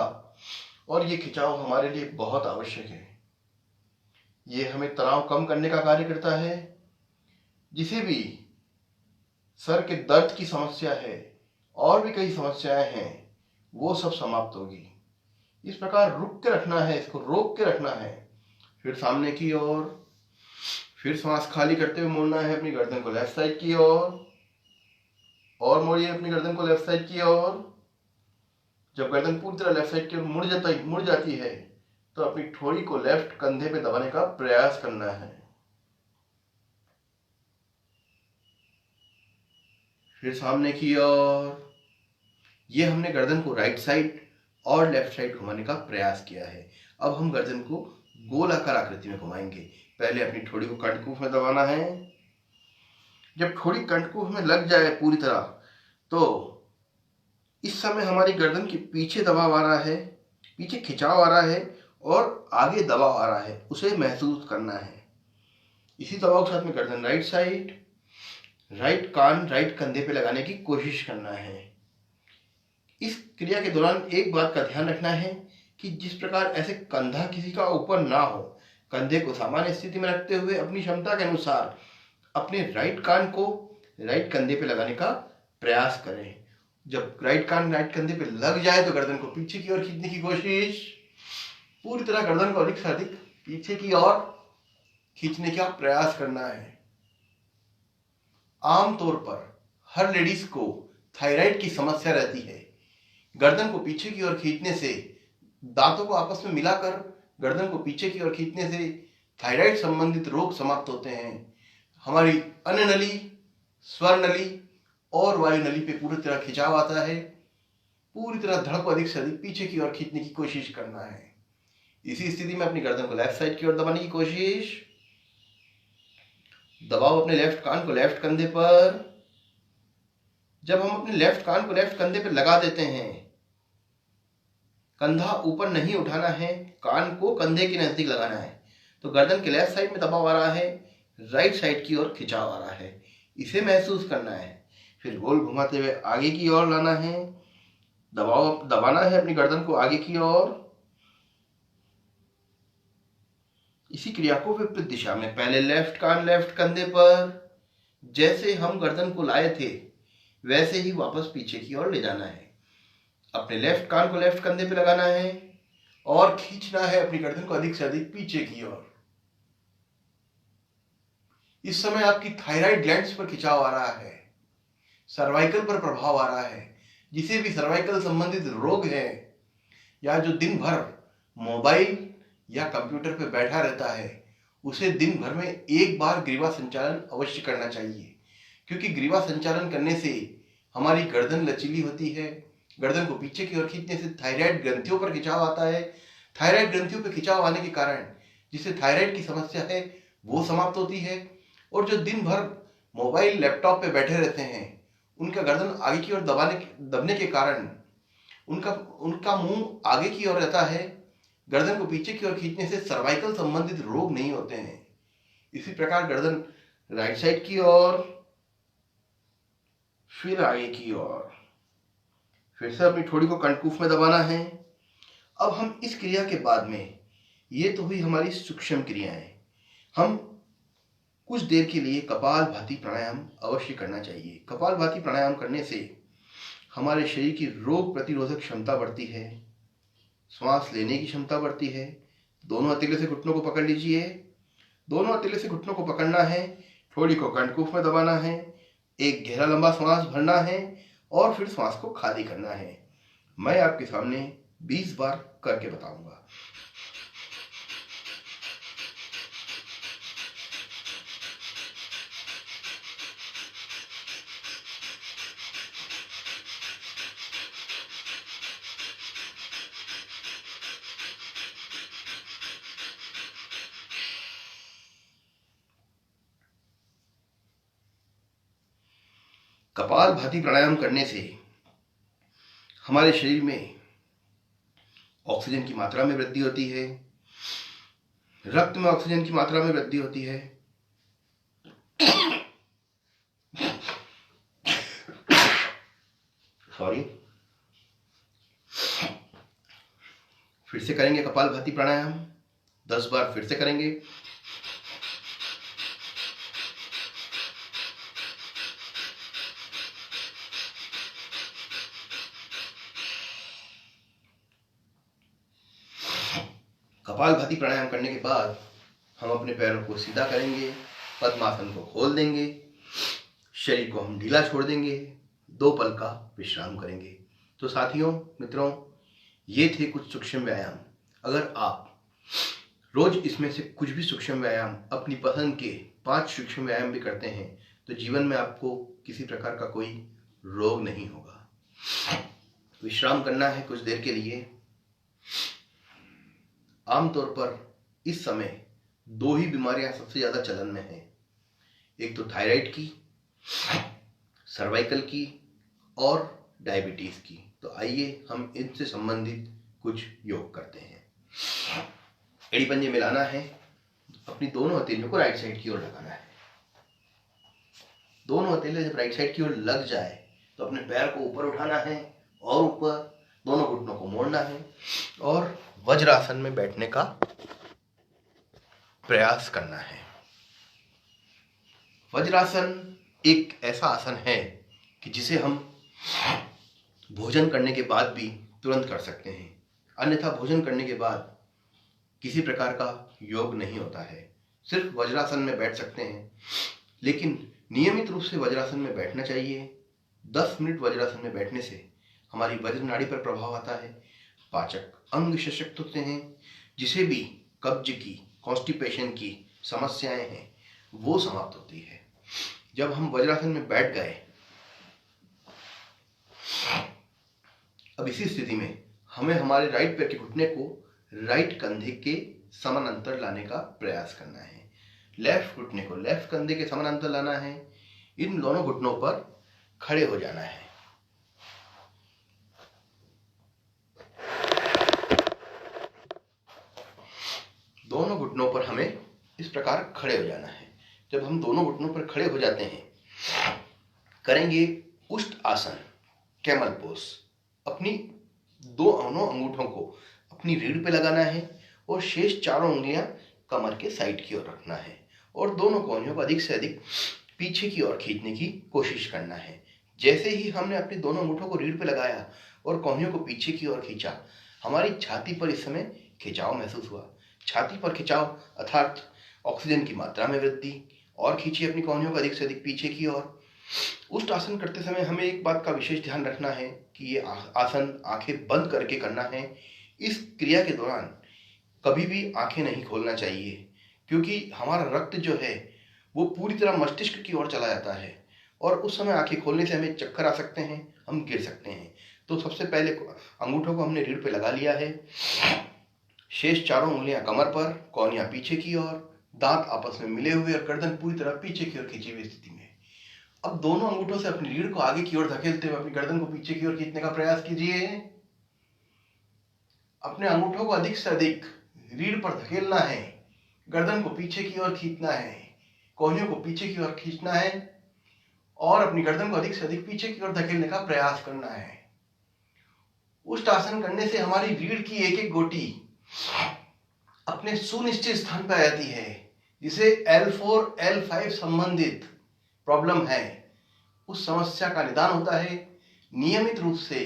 और ये खिंचाव हमारे लिए बहुत आवश्यक है। ये हमें तनाव कम करने का कार्य करता है। जिसे भी सर के दर्द की समस्या है और भी कई समस्याएं हैं, वो सब समाप्त होगी। इस प्रकार रुक के रखना है, इसको रोक के रखना है। फिर सामने की ओर, फिर सांस खाली करते हुए मोड़ना है अपनी गर्दन को लेफ्ट साइड की ओर और मोड़िए अपनी गर्दन को लेफ्ट साइड की ओर। जब गर्दन पूरी तरह लेफ्ट साइड की ओर मुड़ जाती है तो अपनी ठोड़ी को लेफ्ट कंधे पे दबाने का प्रयास करना है। फिर सामने की ओर। ये हमने गर्दन को राइट साइड और लेफ्ट साइड घुमाने का प्रयास किया है। अब हम गर्दन को गोलाकार आकृति में घुमाएंगे। पहले अपनी ठोड़ी को कंठकूप में दबाना है। जब ठोड़ी कंठकूप में लग जाए पूरी तरह, तो इस समय हमारी गर्दन के पीछे दबाव आ रहा है, पीछे खिंचाव आ रहा है और आगे दबाव आ रहा है, उसे महसूस करना है। इसी दबाव के साथ में गर्दन राइट साइड, राइट कान राइट कंधे पे लगाने की कोशिश करना है। इस क्रिया के दौरान एक बात का ध्यान रखना है कि जिस प्रकार ऐसे कंधा किसी का ऊपर ना हो, कंधे को सामान्य स्थिति में रखते हुए अपनी क्षमता के अनुसार अपने राइट कान को राइट कंधे पे लगाने का प्रयास करें। जब राइट कान राइट कंधे पे लग जाए तो गर्दन को पीछे की ओर खींचने की कोशिश, पूरी तरह गर्दन को अधिक से अधिक पीछे की ओर खींचने का प्रयास करना है। आमतौर पर हर लेडीज को थायराइड की समस्या रहती है। गर्दन को पीछे की ओर खींचने से, दांतों को आपस में मिलाकर गर्दन को पीछे की ओर खींचने से थायराइड संबंधित रोग समाप्त होते हैं। हमारी अन्न नली, स्वर नली और वायु नली पे पूरी तरह खिंचाव आता है। पूरी तरह धड़ को अधिक से अधिक पीछे की ओर खींचने की कोशिश करना है। इसी स्थिति में अपनी गर्दन को लेफ्ट साइड की ओर दबाने की कोशिश। दबाओ अपने लेफ्ट कान को लेफ्ट कंधे पर। जब हम अपने लेफ्ट कान को लेफ्ट कंधे पर लगा देते हैं, कंधा ऊपर नहीं उठाना है, कान को कंधे के नजदीक लगाना है, तो गर्दन के लेफ्ट साइड में दबाव आ रहा है, राइट साइड की ओर खिंचाव आ रहा है, इसे महसूस करना है। फिर गोल घुमाते हुए आगे की ओर लाना है, दबाना है अपनी गर्दन को आगे की ओर। इसी क्रिया को विपरीत दिशा में, पहले लेफ्ट कान लेफ्ट कंधे पर, जैसे हम गर्दन को लाए थे वैसे ही वापस पीछे की ओर ले जाना है। अपने लेफ्ट कान को लेफ्ट कंधे पे लगाना है और खींचना है अपनी गर्दन को अधिक से अधिक पीछे की ओर। इस समय आपकी थायराइड ग्लैंड्स पर खिंचाव आ रहा है, सर्वाइकल पर प्रभाव आ रहा है। जिसे भी सर्वाइकल संबंधित रोग है या जो दिन भर मोबाइल या कंप्यूटर पे बैठा रहता है, उसे दिन भर में एक बार ग्रीवा संचालन अवश्य करना चाहिए, क्योंकि ग्रीवा संचालन करने से हमारी गर्दन लचीली होती है। गर्दन को पीछे की ओर खींचने से थायराइड ग्रंथियों पर खिंचाव आता है। थायराइड ग्रंथियों पर खिंचाव आने के कारण जिसे थायराइड की समस्या है वो समाप्त होती है। और जो दिन भर मोबाइल लैपटॉप पे बैठे रहते हैं, उनका गर्दन आगे की ओर दबने के कारण उनका मुंह आगे की ओर रहता है। गर्दन को पीछे की ओर खींचने से सर्वाइकल संबंधित रोग नहीं होते हैं। इसी प्रकार गर्दन राइट साइड की ओर, फिर आगे की ओर, फिर से अपनी ठोड़ी को कंठकूप में दबाना है। अब हम इस क्रिया के बाद में, ये तो हुई हमारी सूक्ष्म क्रियाएं, हम कुछ देर के लिए कपालभाति प्राणायाम अवश्य करना चाहिए। कपालभाति प्राणायाम करने से हमारे शरीर की रोग प्रतिरोधक क्षमता बढ़ती है, श्वास लेने की क्षमता बढ़ती है। दोनों हथेली से घुटनों को पकड़ लीजिए। दोनों हथेली से घुटनों को पकड़ना है, ठोड़ी को कंठकूप में दबाना है, एक गहरा लंबा श्वास भरना है और फिर श्वास को खाली करना है। मैं आपके सामने 20 बार करके बताऊंगा। कपालभाति प्राणायाम करने से हमारे शरीर में ऑक्सीजन की मात्रा में वृद्धि होती है, रक्त में ऑक्सीजन की मात्रा में वृद्धि होती है, सॉरी, फिर से करेंगे कपालभाति प्राणायाम 10 बार फिर से करेंगे। कपालभाति प्राणायाम करने के बाद हम अपने पैरों को सीधा करेंगे, पद्मासन को खोल देंगे, शरीर को हम ढीला छोड़ देंगे, 2 पल का विश्राम करेंगे। तो साथियों, मित्रों, ये थे कुछ सूक्ष्म व्यायाम। अगर आप रोज इसमें से कुछ भी सूक्ष्म व्यायाम, अपनी पसंद के 5 सूक्ष्म व्यायाम भी करते हैं तो जीवन में आपको किसी प्रकार का कोई रोग नहीं होगा। विश्राम करना है कुछ देर के लिए। आमतौर पर इस समय 2 ही बीमारियां सबसे ज्यादा चलन में हैं, एक तो थायराइड की, सर्वाइकल की और डायबिटीज की। तो आइए हम इनसे संबंधित कुछ योग करते हैं। एड़ी पंजे मिलाना है, अपनी दोनों हथेलियों को राइट साइड की ओर लगाना है। दोनों हथेलियां जब राइट साइड की ओर लग जाए तो अपने पैर को ऊपर उठाना है और ऊपर दोनों घुटनों को मोड़ना है और वज्रासन में बैठने का प्रयास करना है। वज्रासन एक ऐसा आसन है कि जिसे हम भोजन करने के बाद भी तुरंत कर सकते हैं, अन्यथा भोजन करने के बाद किसी प्रकार का योग नहीं होता है। सिर्फ वज्रासन में बैठ सकते हैं, लेकिन नियमित रूप से वज्रासन में बैठना चाहिए। 10 मिनट वज्रासन में बैठने से हमारी वज्र नाड़ी पर प्रभाव आता है, पाचक अंग सशक्त होते हैं, जिसे भी कब्ज की, कॉन्स्टिपेशन की समस्याएं हैं वो समाप्त होती है। जब हम वज्रासन में बैठ गए, अब इसी स्थिति में हमें हमारे राइट पैर के घुटने को राइट कंधे के समानांतर लाने का प्रयास करना है। लेफ्ट घुटने को लेफ्ट कंधे के समानांतर लाना है। इन दोनों घुटनों पर खड़े हो जाना है। दोनों घुटनों पर हमें इस प्रकार खड़े हो जाना है। जब हम दोनों घुटनों पर खड़े हो जाते हैं, करेंगे उष्ट आसन, कैमल पोज। अपनी दोनों अंगूठों को अपनी रीढ़ पे लगाना है और शेष 4 उंगलियां कमर के साइड की ओर रखना है और दोनों कोहनियों को अधिक से अधिक पीछे की ओर खींचने की कोशिश करना है। जैसे ही हमने अपने दोनों अंगूठों को रीढ़ पे लगाया और कोहनियों को पीछे की ओर खींचा, हमारी छाती पर इस समय खिंचाव महसूस हुआ। छाती पर खिंचाव अर्थात ऑक्सीजन की मात्रा में वृद्धि। और खींचिए अपनी कोहनियों को अधिक से अधिक पीछे की ओर। उष्ट आसन करते समय हमें एक बात का विशेष ध्यान रखना है कि ये आसन आंखें बंद करके करना है। इस क्रिया के दौरान कभी भी आंखें नहीं खोलना चाहिए, क्योंकि हमारा रक्त जो है वो पूरी तरह मस्तिष्क की ओर चला जाता है और उस समय आंखें खोलने से हमें चक्कर आ सकते हैं, हम गिर सकते हैं। तो सबसे पहले अंगूठों को हमने रीढ़ पे लगा लिया है, शेष 4 उंगलियां कमर पर, कोहनियां पीछे की ओर, दांत आपस में मिले हुए और गर्दन पूरी तरह पीछे की ओर खींची हुई स्थिति में। अब दोनों अंगूठों से अपनी रीढ़ को आगे की ओर धकेलते हुए अपनी गर्दन को पीछे की ओर खींचने का प्रयास कीजिए। अपने अंगूठों को अधिक से अधिक रीढ़ पर धकेलना है, गर्दन को पीछे की ओर खींचना है, कोहनियों को पीछे की ओर खींचना है और अपनी गर्दन को अधिक से अधिक पीछे की ओर धकेलने का प्रयास करना है। उष्ट आसन करने से हमारी रीढ़ की एक एक गोटी अपने सुनिश्चित स्थान पर आ जाती है। जिसे L4, L5 संबंधित प्रॉब्लम है, उस समस्या का निदान होता है। नियमित रूप से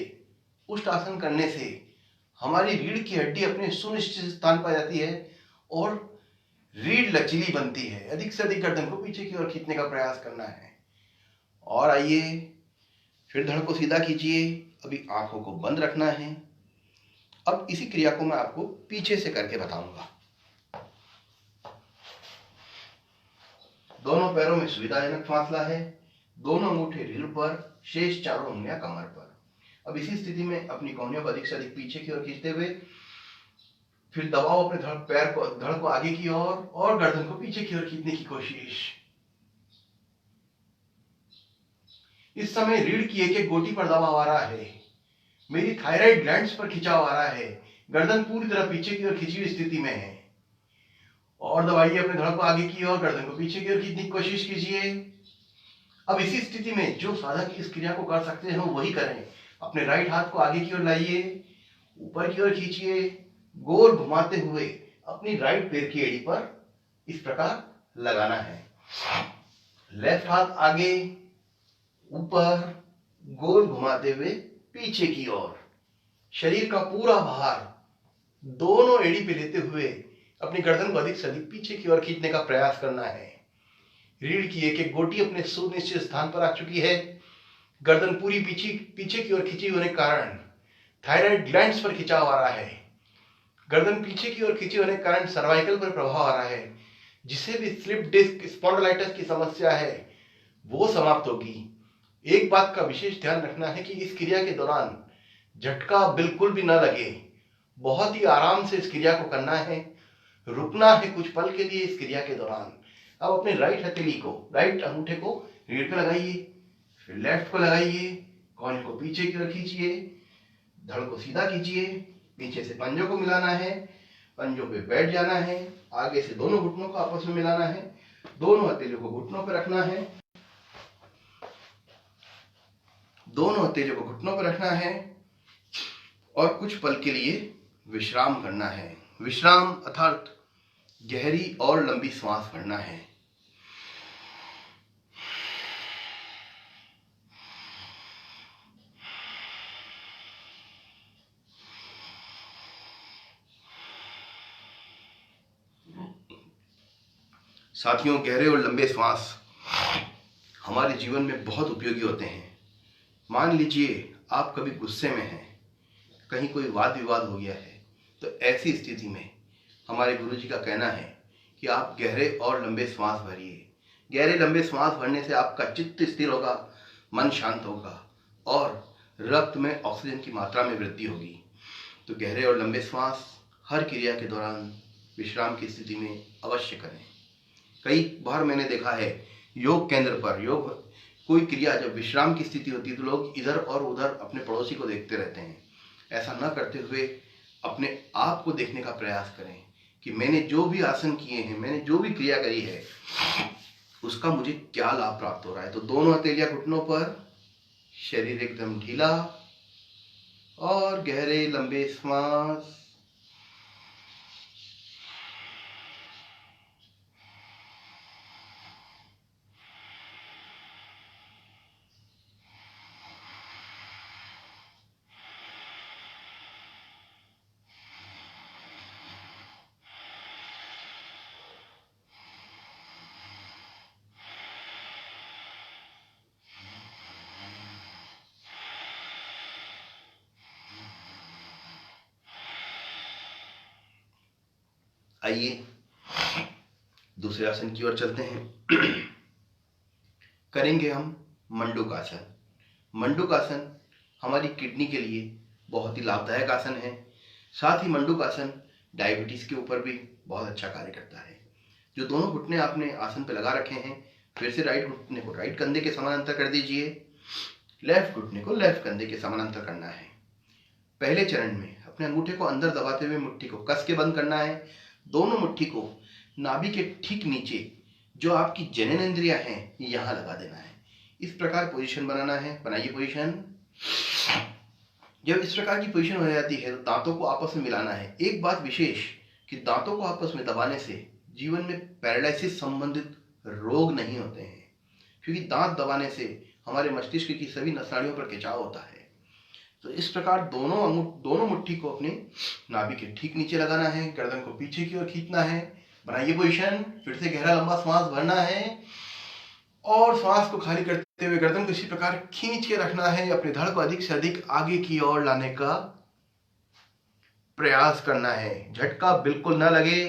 उष्ट आसन करने से हमारी रीढ़ की हड्डी अपने सुनिश्चित स्थान पर आ जाती है और रीढ़ लचीली बनती है। अधिक से अधिक गर्दन को पीछे की ओर खींचने का प्रयास करना है। और आइए फिर धड़ को सीधा कीजिए। अभी आंखों को बंद रखना है। अब इसी क्रिया को मैं आपको पीछे से करके बताऊंगा। दोनों पैरों में सुविधाजनक फासला है, दोनों अंगूठे रीढ़ पर, शेष 4 उंगलियां कमर पर। अब इसी स्थिति में अपनी कोहनियों को अधिक से अधिक पीछे की ओर खींचते हुए फिर दबाओ अपने धड़ को आगे की ओर और गर्दन को पीछे की ओर खींचने की कोशिश। इस समय रीढ़ की एक एक गोटी पर दबाव आ रहा है, मेरी थायराइड ग्लैंड्स पर खिंचाव आ रहा है, गर्दन पूरी तरह पीछे की ओर खिंची हुई स्थिति में है। और दबाइए अपने धड़ को आगे की ओर, गर्दन को पीछे की ओर खींचने की कोशिश कीजिए। अब इसी स्थिति में जो साधक इस क्रिया को कर सकते हैं वही करें। अपने राइट हाथ को आगे की ओर लाइए, ऊपर की ओर खींचिए, गोल घुमाते हुए अपनी राइट पैर की एड़ी पर इस प्रकार लगाना है। लेफ्ट हाथ आगे, ऊपर, गोल घुमाते हुए पीछे की ओर। शरीर का पूरा भार दोनों एड़ी पे लेते हुए अपनी गर्दन को अधिक से अधिक पीछे की ओर खींचने का प्रयास करना है। रीढ़ की एक एक गोटी अपने सुनिश्चित स्थान पर आ चुकी है। गर्दन पूरी पीछे की ओर खींची होने के कारण थायराइड ग्लैंड्स पर खिंचाव आ रहा है। गर्दन पीछे की ओर खींची होने के कारण सर्वाइकल पर प्रभाव आ रहा है। जिसे भी स्लिप डिस्क स्पॉन्डिलाइटिस की समस्या है वो समाप्त होगी। एक बात का विशेष ध्यान रखना है कि इस क्रिया के दौरान झटका बिल्कुल भी न लगे। बहुत ही आराम से इस क्रिया को करना है, रुकना है कुछ पल के लिए इस क्रिया के दौरान। अब अपने राइट हथेली को, राइट अंगूठे को रीढ़ पे लगाइए, फिर लेफ्ट को लगाइए, कॉइन को पीछे की ओर खींचिए, धड़ को सीधा कीजिए, पीछे से पंजों को मिलाना है, पंजों पे बैठ जाना है, आगे से दोनों घुटनों को आपस में मिलाना है, दोनों हथेलियों को घुटनों पर रखना है, दोनों हथेलियों को घुटनों पर रखना है और कुछ पल के लिए विश्राम करना है। विश्राम अर्थात गहरी और लंबी सांस भरना है। साथियों, गहरे और लंबे श्वास हमारे जीवन में बहुत उपयोगी होते हैं। मान लीजिए आप कभी गुस्से में हैं, कहीं कोई वाद विवाद हो गया है, तो ऐसी स्थिति में हमारे गुरुजी का कहना है कि आप गहरे और लंबे श्वास भरिए। गहरे लंबे श्वास भरने से आपका चित्त स्थिर होगा, मन शांत होगा और रक्त में ऑक्सीजन की मात्रा में वृद्धि होगी। तो गहरे और लंबे श्वास हर क्रिया के दौरान विश्राम की स्थिति में अवश्य करें। कई बार मैंने देखा है योग केंद्र पर कोई क्रिया जब विश्राम की स्थिति होती है तो लोग इधर और उधर अपने पड़ोसी को देखते रहते हैं। ऐसा न करते हुए अपने आप को देखने का प्रयास करें कि मैंने जो भी आसन किए हैं, मैंने जो भी क्रिया करी है, उसका मुझे क्या लाभ प्राप्त हो रहा है। तो दोनों हथेलियां घुटनों पर, शरीर एकदम ढीला और गहरे लंबे श्वास। आइए दूसरे आसन की ओर चलते हैं। करेंगे हम मंडूक आसन। मंडूक आसन हमारी किडनी के लिए बहुत ही लाभदायक आसन है। साथ ही मंडूक आसन डायबिटीज के ऊपर भी बहुत अच्छा कार्य करता है। जो दोनों घुटने आपने आसन पे लगा रखे हैं, फिर से राइट घुटने को राइट कंधे के समानांतर कर दीजिए, लेफ्ट घुटने को लेफ्ट कंधे के समानांतर करना है। पहले चरण में अपने अंगूठे को अंदर दबाते हुए मुट्ठी को कस के बंद करना है। दोनों मुट्ठी को नाभि के ठीक नीचे जो आपकी जननेंद्रियां हैं यहां लगा देना है। इस प्रकार पोजीशन बनाना है। बनाइए पोजीशन। जब इस प्रकार की पोजीशन हो जाती है तो दांतों को आपस में मिलाना है। एक बात विशेष कि दांतों को आपस में दबाने से जीवन में पैरालिसिस संबंधित रोग नहीं होते हैं, क्योंकि दांत दबाने से हमारे मस्तिष्क की सभी नसाड़ियों पर खिंचाव होता है। तो इस प्रकार दोनों मुट्ठी को अपने नाभि के ठीक नीचे लगाना है, गर्दन को पीछे की ओर खींचना है। बनाइए पोजीशन। फिर से गहरा लंबा श्वास भरना है और श्वास को खाली करते हुए गर्दन को इसी प्रकार खींच के रखना है। अपने धड़ को अधिक से अधिक आगे की ओर लाने का प्रयास करना है। झटका बिल्कुल न लगे,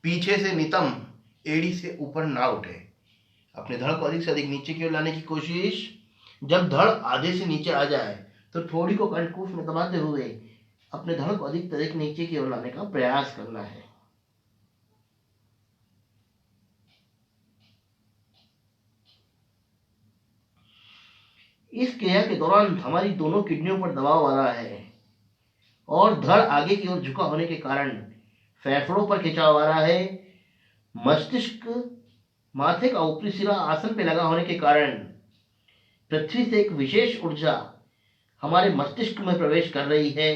पीछे से नितंब एड़ी से ऊपर ना उठे। अपने धड़ को अधिक से अधिक नीचे की ओर लाने की कोशिश। जब धड़ आधे से नीचे आ जाए तो थोड़ी को कंठकूश में दबाते हुए अपने धड़ को अधिक से अधिक नीचे की ओर लाने का प्रयास करना है। इस क्रिया के दौरान हमारी दोनों किडनियों पर दबाव आ रहा है और धड़ आगे की ओर झुका होने के कारण फेफड़ों पर खिंचाव आ रहा है। मस्तिष्क माथे का ऊपरी सिरा आसन पे लगा होने के कारण पृथ्वी से एक विशेष ऊर्जा हमारे मस्तिष्क में प्रवेश कर रही है।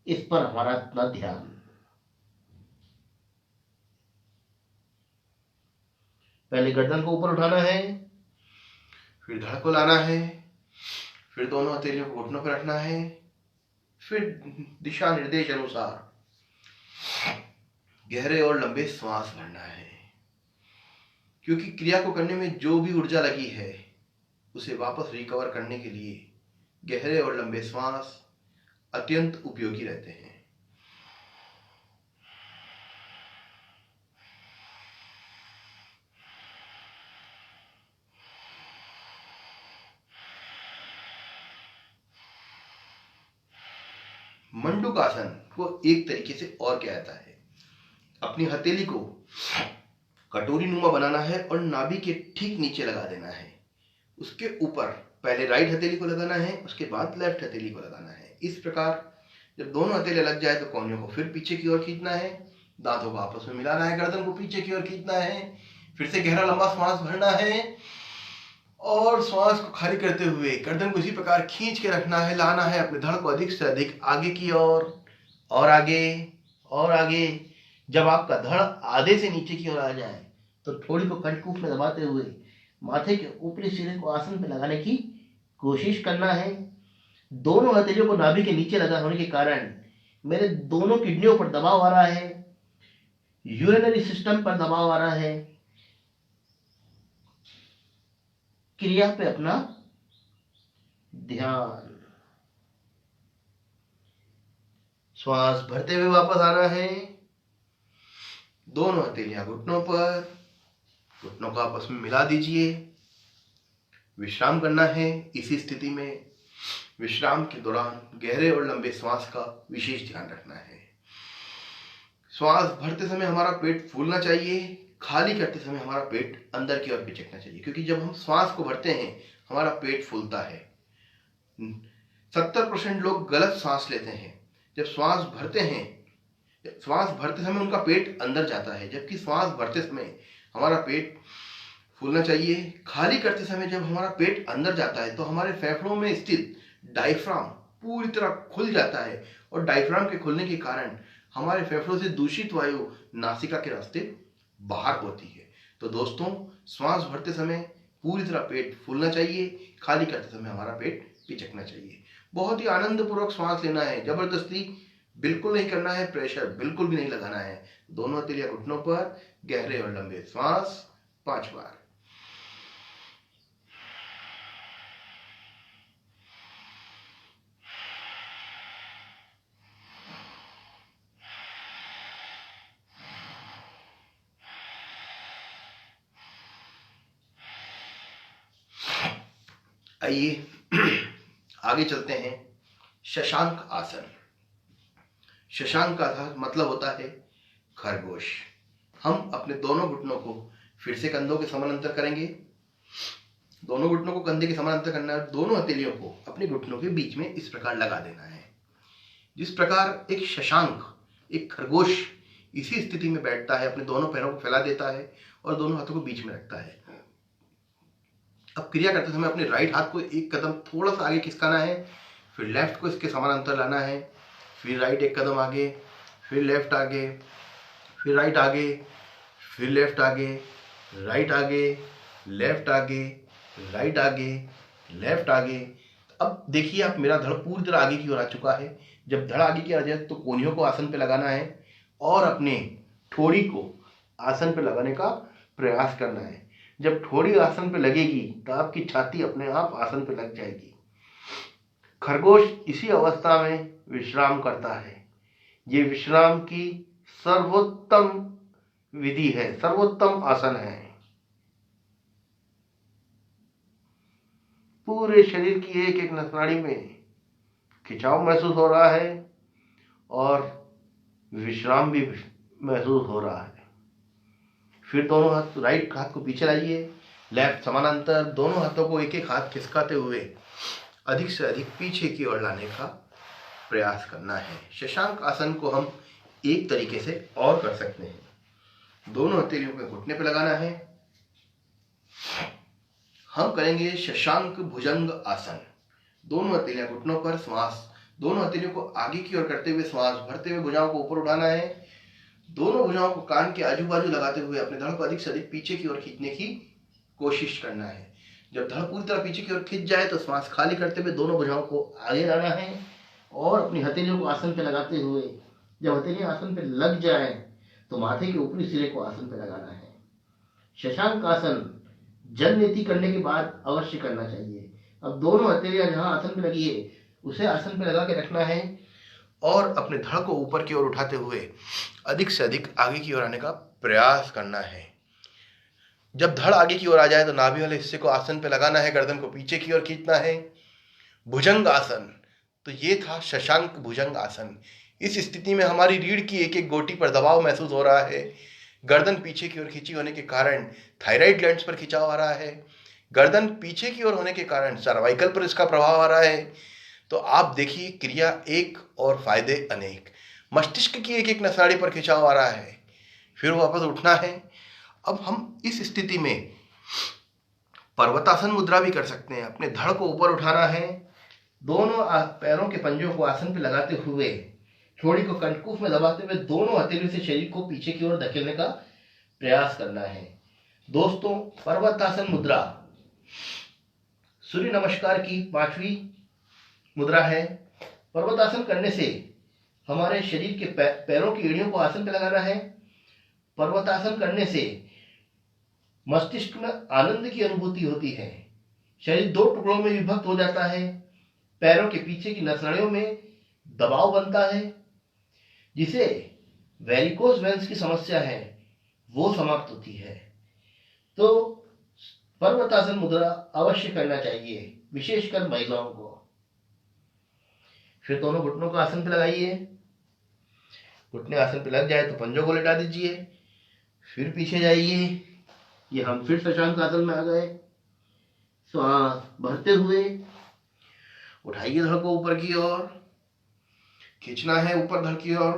इस पर हमारा इतना ध्यान। पहले गर्दन को ऊपर उठाना है, फिर धड़ को लाना है, फिर दोनों हथेलियों को घुटनों पर रखना है, फिर दिशा निर्देश अनुसार गहरे और लंबे श्वास भरना है। क्योंकि क्रिया को करने में जो भी ऊर्जा लगी है उसे वापस रिकवर करने के लिए गहरे और लंबे श्वास अत्यंत उपयोगी रहते हैं। मंडूकासन को एक तरीके से और क्या आता है, अपनी हथेली को कटोरी नुमा बनाना है और नाभि के ठीक नीचे लगा देना है। उसके ऊपर पहले राइट हथेली को लगाना है, उसके बाद लेफ्ट हथेली को लगाना है। इस प्रकार जब दोनों हथेली लग जाए तो कोहनियों को फिर पीछे की ओर खींचना है, दांतों को आपस में मिलाना है, गर्दन को पीछे की ओर खींचना है, फिर से गहरा लंबा श्वास भरना है और श्वास को खाली करते हुए गर्दन को इसी प्रकार खींच के रखना है, लाना है अपने धड़ को अधिक से अधिक आगे की ओर और आगे और आगे। जब आपका धड़ आधे से नीचे की ओर आ जाए तो थोड़ी को कंठकूप में दबाते हुए माथे के ऊपरी सिरे को आसन पे लगाने की कोशिश करना है। दोनों हथेलियों को नाभि के नीचे लगा होने के कारण मेरे दोनों किडनियों पर दबाव आ रहा है, यूरिनरी सिस्टम पर दबाव आ रहा है। क्रिया पे अपना ध्यान। श्वास भरते हुए वापस आना है, दोनों हथेलियां घुटनों पर, घुटनों को आपस में मिला दीजिए, विश्राम करना है। इसी स्थिति में विश्राम के दौरान गहरे और लंबे श्वास का विशेष ध्यान रखना है। श्वास भरते समय हमारा पेट फूलना चाहिए, खाली करते समय हमारा पेट अंदर की ओर पिचकना चाहिए। क्योंकि जब हम श्वास को भरते हैं हमारा पेट फूलता है। 70% लोग गलत सांस लेते हैं। जब श्वास भरते हैं, श्वास भरते समय उनका पेट अंदर जाता है, जबकि श्वास भरते समय हमारा पेट फूलना चाहिए। खाली करते समय जब हमारा पेट अंदर जाता है तो हमारे फेफड़ों में स्थित डायफ्राम पूरी तरह खुल जाता है और डायफ्राम के खुलने के कारण हमारे फेफड़ों से दूषित वायु नासिका के रास्ते बाहर होती है। तो दोस्तों, श्वास भरते समय पूरी तरह पेट फूलना चाहिए, खाली करते समय हमारा पेट पिचकना चाहिए। बहुत ही आनंद पूर्वक श्वास लेना है, जबरदस्ती बिल्कुल नहीं करना है, प्रेशर बिल्कुल भी नहीं लगाना है। दोनों हथेलियां घुटनों पर, गहरे और लंबे श्वास 5 बार। आइए आगे चलते हैं। शशांक आसन। शशांक का मतलब होता है खरगोश। हम अपने दोनों घुटनों को फिर से कंधों के समानांतर करेंगे। दोनों घुटनों को कंधे के समानांतर करना है। दोनों हथेलियों को अपने घुटनों के बीच में इस प्रकार लगा देना है। जिस प्रकार एक शशांक, एक खरगोश इसी स्थिति में बैठता है, अपने दोनों पैरों को फैला देता है और दोनों हाथों को बीच में रखता है। अब क्रिया करते समय अपने राइट हाथ को एक कदम थोड़ा सा आगे खिसकाना है, फिर लेफ्ट को इसके समानांतर लाना है, फिर राइट एक कदम आगे, फिर लेफ्ट आगे, फिर राइट आगे, फिर लेफ्ट आगे, राइट आगे, लेफ्ट आगे, राइट आगे, लेफ्ट आगे। अब देखिए, आप मेरा धड़ पूरी तरह आगे की ओर आ चुका है। जब धड़ आगे की ओर आ जाए तो कोहनियों को आसन पे लगाना है और अपने ठोड़ी को आसन पे लगाने का प्रयास करना है। जब ठोड़ी आसन पे लगेगी तो आपकी छाती अपने आप आसन पे लग जाएगी। खरगोश इसी अवस्था में विश्राम करता है। ये विश्राम की सर्वोत्तम विधि है, सर्वोत्तम आसन है। पूरे शरीर की एक एक नसनाड़ी में खिंचाव महसूस हो रहा है और विश्राम भी महसूस हो रहा है। फिर दोनों हाथ, राइट हाथ को पीछे लाइए, लेफ्ट समानांतर, दोनों हाथों को एक एक हाथ खिसकाते हुए अधिक से अधिक पीछे की ओर लाने का प्रयास करना है। शशांक आसन को हम एक तरीके से और कर सकते हैं। दोनों हथेलियों को घुटने पे लगाना है। हम करेंगे शशांक भुजंग आसन। दोनों हथेलियां घुटनों पर, श्वास दोनों हथेलियों को आगे की ओर करते हुए श्वास भरते हुए भुजाओं को ऊपर उठाना है। दोनों भुजाओं को कान के आजू बाजू लगाते हुए अपने धड़ को अधिक से अधिक पीछे की ओर खींचने की कोशिश करना है। जब धड़ पूरी तरह पीछे की ओर खिंच जाए तो श्वास खाली करते हुए दोनों भुजाओं को आगे लाना है और अपनी हथेलियों को आसन पे लगाते हुए जब हथेलियां आसन पे लग जाए तो माथे के ऊपरी सिरे को आसन पे लगाना है। शशांक आसन जल नीति करने के बाद अवश्य करना चाहिए। अब दोनों हथेलियां जहां आसन पे लगी है उसे आसन पे लगा के रखना है और अपने धड़ को ऊपर की ओर उठाते हुए अधिक से अधिक आगे की ओर आने का प्रयास करना है। जब धड़ आगे की ओर आ जाए तो नाभि वाले हिस्से को आसन पे लगाना है, गर्दन को पीछे की ओर खींचना है। भुजंग आसन, तो ये था शशांक भुजंग आसन। इस स्थिति में हमारी रीढ़ की एक एक गोटी पर दबाव महसूस हो रहा है। गर्दन पीछे की ओर खींची होने के कारण थायराइड ग्लैंड्स पर खिंचाव आ रहा है। गर्दन पीछे की ओर होने के कारण सर्वाइकल पर इसका प्रभाव आ रहा है। तो आप देखिए, क्रिया एक और फायदे अनेक। मस्तिष्क की एक एक नसाड़ी पर खिंचाव आ रहा है, फिर वापस उठना है। अब हम इस स्थिति में पर्वतासन मुद्रा भी कर सकते हैं। अपने धड़ को ऊपर उठाना है, दोनों पैरों के पंजों को आसन पे लगाते हुए थोड़ी को कंठकूप में दबाते हुए दोनों हथेलियों से शरीर को पीछे की ओर धकेलने का प्रयास करना है। दोस्तों, पर्वतासन मुद्रा सूर्य नमस्कार की 5वीं मुद्रा है। पर्वतासन करने से हमारे शरीर के पैरों की एड़ियों को आसन पे लगाना है। पर्वतासन करने से मस्तिष्क में आनंद की अनुभूति होती है। शरीर 2 टुकड़ों में विभक्त हो जाता है। पैरों के पीछे की नसों में दबाव बनता है, जिसे वेरिकोस वेन्स की समस्या है वो समाप्त होती है। तो पर्वतासन मुद्रा अवश्य करना चाहिए, विशेषकर महिलाओं को। फिर दोनों घुटनों को आसन पे लगाइए। घुटने आसन पे लग जाए तो पंजों को लेटा दीजिए, फिर पीछे जाइए। ये हम फिर शशांक आसन में आ गए। श्वास भरते हुए उठाइए धड़ को ऊपर की ओर, खींचना है ऊपर धड़ की ओर,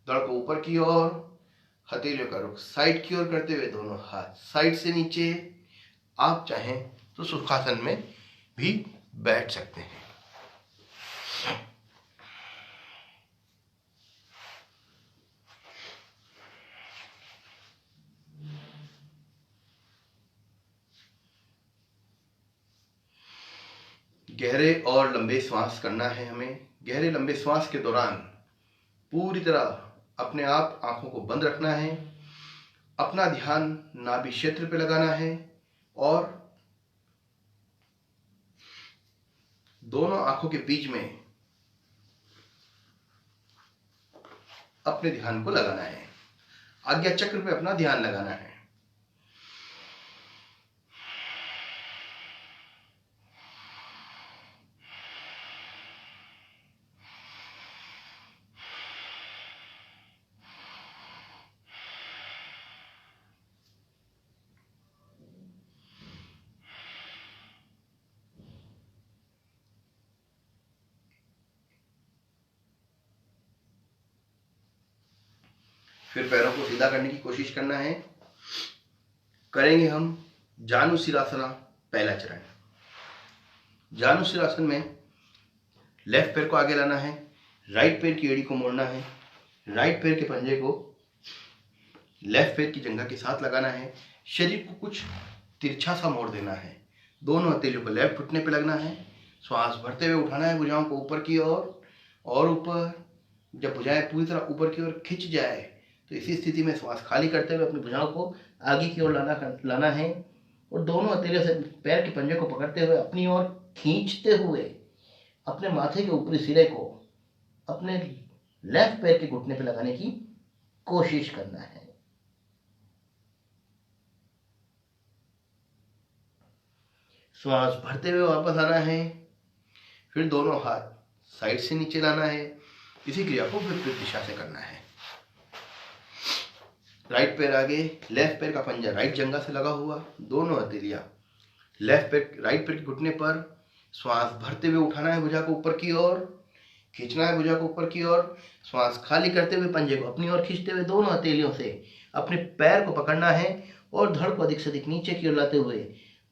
धड़ को ऊपर की ओर, हथेलियों का रुख साइड की ओर करते हुए दोनों हाथ साइड से नीचे। आप चाहें तो सुखासन में भी बैठ सकते हैं। गहरे और लंबे श्वास करना है हमें। गहरे लंबे श्वास के दौरान पूरी तरह अपने आप आंखों को बंद रखना है। अपना ध्यान नाभि क्षेत्र पे लगाना है और दोनों आंखों के बीच में अपने ध्यान को लगाना है। आज्ञा चक्र पे अपना ध्यान लगाना है। फिर पैरों को सीधा करने की कोशिश करना है। करेंगे हम जानुशिरासना, पहला चरण। जानुशिरासन में लेफ्ट पैर को आगे लाना है, राइट पैर की एड़ी को मोड़ना है, राइट पैर के पंजे को लेफ्ट पैर की जंघा के साथ लगाना है, शरीर को कुछ तिरछा सा मोड़ देना है। दोनों हथेलियों को लेफ्ट घुटने पे लगना है। श्वास भरते हुए उठाना है भुजाओं को ऊपर की ओर और ऊपर। जब भुजाएं पूरी तरह ऊपर की ओर खिंच जाए तो इसी स्थिति में श्वास खाली करते हुए अपनी भुजाओं को आगे की ओर लाना है और दोनों हथेलियों से पैर के पंजे को पकड़ते हुए अपनी ओर खींचते हुए अपने माथे के ऊपरी सिरे को अपने लेफ्ट पैर के घुटने पे लगाने की कोशिश करना है। श्वास भरते हुए वापस आना है। फिर दोनों हाथ साइड से नीचे लाना है। इसी क्रिया को विपरीत दिशा से करना है। राइट पैर आगे, लेफ्ट पैर का पंजा राइट जंघा से लगा हुआ, दोनों हथेलियां लेफ्ट पैर राइट पैर के घुटने पर, श्वास भरते हुए उठाना है भुजा को ऊपर की ओर, खींचना है भुजा को ऊपर की ओर, श्वास खाली करते हुए पंजे को अपनी ओर खींचते हुए दोनों हथेलियों से अपने पैर को पकड़ना है और धड़ को अधिक से अधिक नीचे की ओर लाते हुए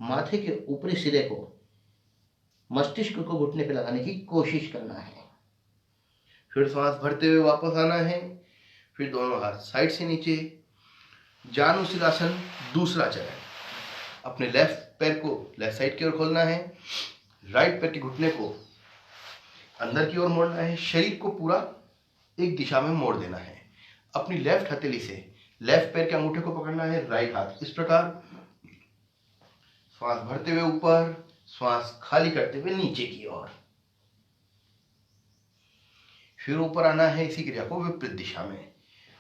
माथे के ऊपरी सिरे को मस्तिष्क को घुटने पे लगाने की कोशिश करना है। फिर सांस भरते हुए वापस आना है, फिर दोनों हाथ साइड से नीचे, जानुशिरासन दूसरा चरण। अपने लेफ्ट पैर को लेफ्ट साइड की ओर खोलना है, राइट पैर के घुटने को अंदर की ओर मोड़ना है, शरीर को पूरा एक दिशा में मोड़ देना है। अपनी लेफ्ट हथेली से लेफ्ट पैर के अंगूठे को पकड़ना है, राइट हाथ इस प्रकार, श्वास भरते हुए ऊपर, श्वास खाली करते हुए नीचे की ओर। फिर ऊपर आना है, इसी क्रिया को विपरीत दिशा में।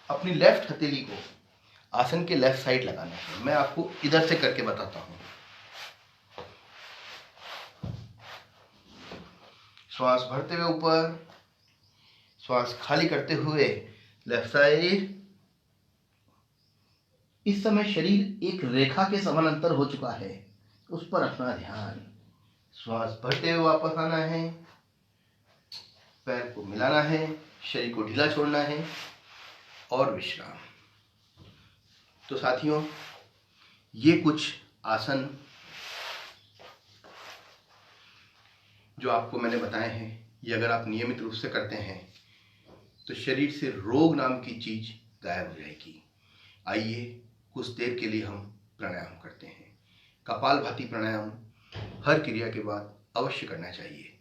अपनी लेफ्ट हथेली को आसन के लेफ्ट साइड लगाना है। मैं आपको इधर से करके बताता हूं। श्वास भरते हुए ऊपर, श्वास खाली करते हुए लेफ्ट साइड। इस समय शरीर एक रेखा के समानांतर हो चुका है, उस पर अपना ध्यान। श्वास भरते हुए वापस आना है, पैर को मिलाना है, शरीर को ढीला छोड़ना है और विश्राम। तो साथियों, ये कुछ आसन जो आपको मैंने बताए हैं, ये अगर आप नियमित रूप से करते हैं तो शरीर से रोग नाम की चीज गायब हो जाएगी। आइए कुछ देर के लिए हम प्राणायाम करते हैं। कपालभाति प्राणायाम हर क्रिया के बाद अवश्य करना चाहिए।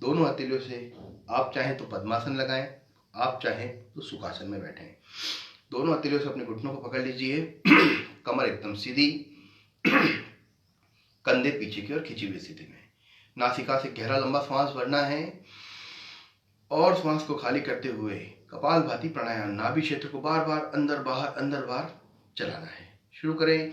दोनों हथेलियों से आप चाहें तो पद्मासन लगाएं, आप चाहें तो सुखासन में बैठें। दोनों हथेलियों से अपने घुटनों को पकड़ लीजिए, कमर एकदम सीधी, कंधे पीछे की ओर खींची हुई स्थिति में। नासिका से गहरा लंबा श्वास भरना है और श्वास को खाली करते हुए कपालभाति प्राणायाम नाभि क्षेत्र को बार बार अंदर बाहर चलाना है। शुरू करें।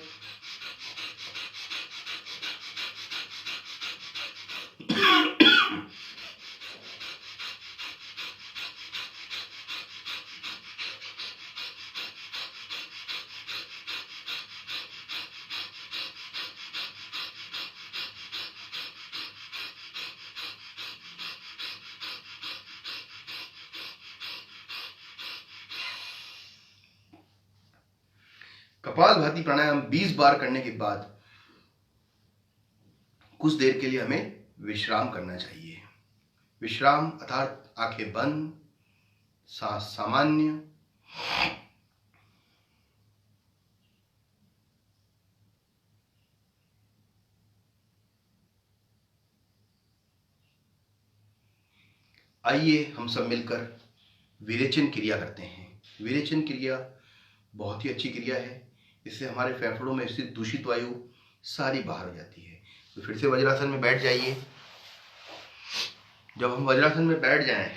कपालभाति प्राणायाम 20 बार करने के बाद कुछ देर के लिए हमें विश्राम करना चाहिए। विश्राम अर्थात आंखें बंद, सांस सामान्य। आइए हम सब मिलकर विरेचन क्रिया करते हैं। विरेचन क्रिया बहुत ही अच्छी क्रिया है। इससे हमारे फेफड़ों में स्थित दूषित वायु सारी बाहर हो जाती है। तो फिर से वज्रासन में बैठ जाइए। जब हम वज्रासन में बैठ जाएं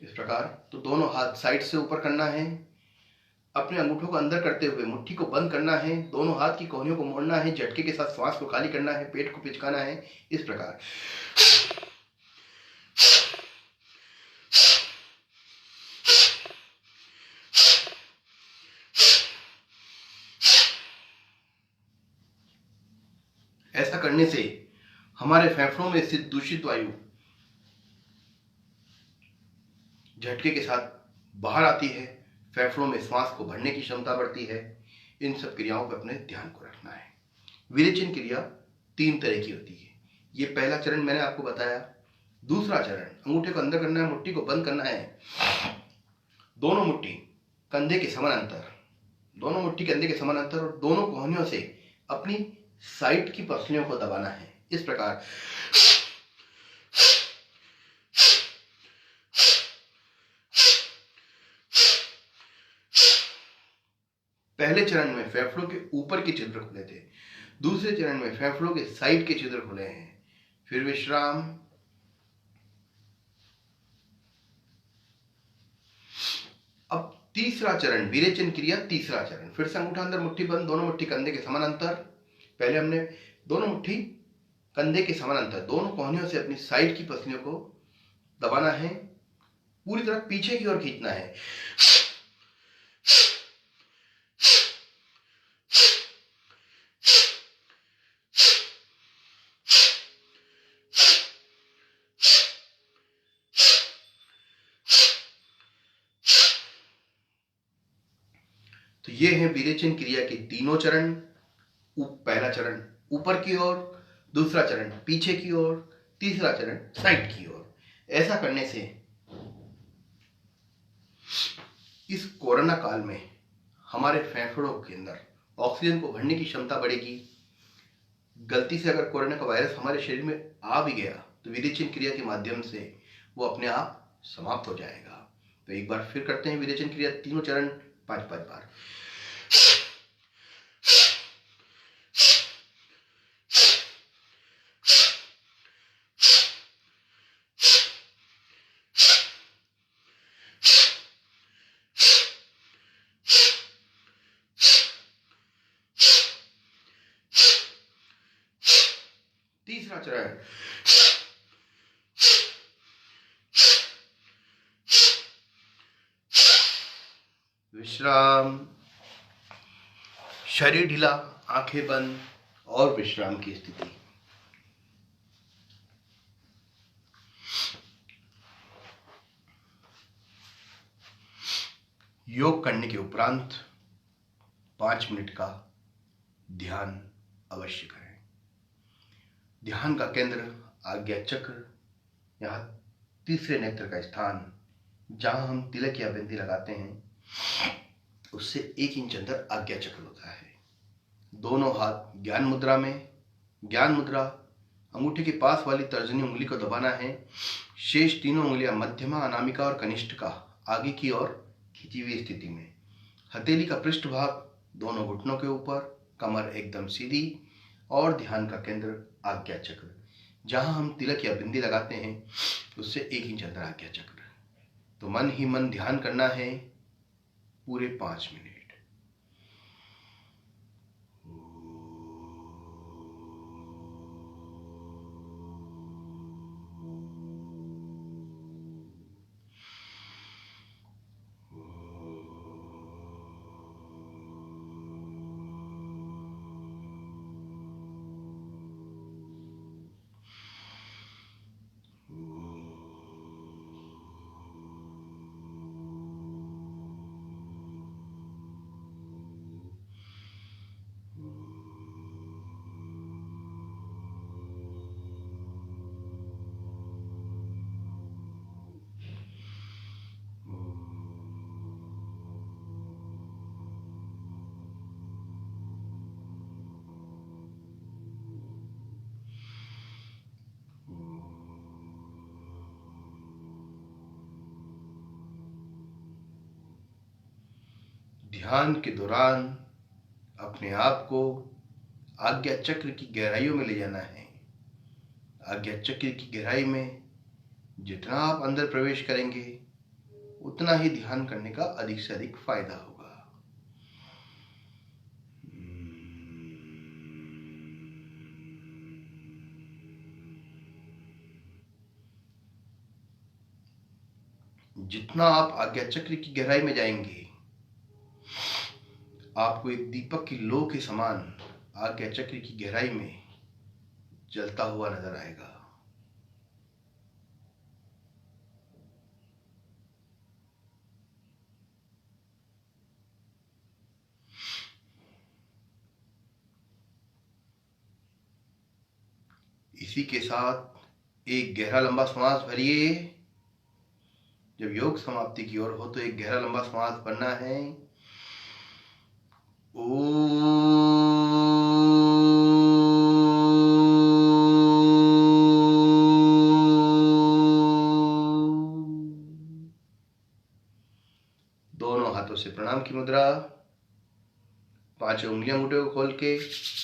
इस प्रकार, तो दोनों हाथ साइड से ऊपर करना है, अपने अंगूठों को अंदर करते हुए मुट्ठी को बंद करना है, दोनों हाथ की कोहनियों को मोड़ना है, झटके के साथ श्वास को खाली करना है, पेट को पिचकाना है इस प्रकार। ऐसा करने से हमारे फेफड़ों में स्थित दूषित वायु झटके के साथ बाहर आती है, फेफड़ों में श्वास को भरने की क्षमता बढ़ती है। इन सब क्रियाओं पर अपने ध्यान को रखना है। विरेचन क्रिया 3 तरह की होती है। ये पहला चरण मैंने आपको बताया। दूसरा चरण, अंगूठे को अंदर करना है, मुट्ठी को बंद करना है, दोनों मुट्ठी कंधे के समानांतर, दोनों मुट्ठी कंधे के समानांतर और दोनों कोहनियों से अपनी साइड की पसलियों को दबाना है इस प्रकार। पहले चरण में फेफड़ों के ऊपर के छिद्र खुले थे, दूसरे चरण में फेफड़ों के साइड के छिद्र खुले हैं। फिर विश्राम। अब तीसरा चरण, विरेचन क्रिया तीसरा चरण। फिर से अंगूठा अंदर, मुट्ठी बंद, दोनों मुट्ठी कंधे के समानांतर। पहले हमने दोनों मुट्ठी कंधे के समानांतर, दोनों कोहनियों से अपनी साइड की पसलियों को दबाना है, पूरी तरह पीछे की ओर खींचना है। तो ये है विरेचन क्रिया के तीनों चरण। पहला चरण ऊपर की ओर, दूसरा चरण पीछे की ओर, तीसरा चरण साइड की ओर। ऐसा करने से इस कोरोना काल में हमारे फेफड़ों के अंदर ऑक्सीजन को भरने की क्षमता बढ़ेगी। गलती से अगर कोरोना का वायरस हमारे शरीर में आ भी गया तो विरेचन क्रिया के माध्यम से वो अपने आप समाप्त हो जाएगा। तो एक बार फिर करते हैं विरेचन क्रिया, तीनों चरण 5-5 बार। तीसरा चरण विश्राम, शरीर ढीला, आंखें बंद और विश्राम की स्थिति। योग करने के उपरांत 5 मिनट का ध्यान अवश्य करें। ध्यान का केंद्र आज्ञा चक्र, यहाँ तीसरे नेत्र का स्थान जहां हम तिलक या बिंदी लगाते हैं उससे 1 इंच अंदर आज्ञा चक्र होता है। दोनों हाथ ज्ञान मुद्रा में। ज्ञान मुद्रा, अंगूठे के पास वाली तर्जनी उंगली को दबाना है। शेष तीनों उंगलियां मध्यमा, अनामिका और कनिष्ठ का आगे की ओर खिंची हुई स्थिति में। हथेली का पृष्ठ भाग दोनों घुटनों के ऊपर, कमर एकदम सीधी और ध्यान का केंद्र आज्ञा चक्र जहां हम तिलक या बिंदी लगाते हैं उससे 1 इंच अंदर आज्ञा चक्र। तो मन ही मन ध्यान करना है पूरे 5 मिनट। ध्यान के दौरान अपने आप को आज्ञा चक्र की गहराइयों में ले जाना है। आज्ञा चक्र की गहराई में जितना आप अंदर प्रवेश करेंगे उतना ही ध्यान करने का अधिक से अधिक फायदा होगा। जितना आप आज्ञा चक्र की गहराई में जाएंगे आपको एक दीपक की लौ के समान आज्ञा चक्र की गहराई में जलता हुआ नजर आएगा। इसी के साथ एक गहरा लंबा श्वास भरिए। जब योग समाप्ति की ओर हो तो एक गहरा लंबा श्वास भरना है। दोनों हाथों से प्रणाम की मुद्रा। 5 उंगलियां अंगूठे को खोल के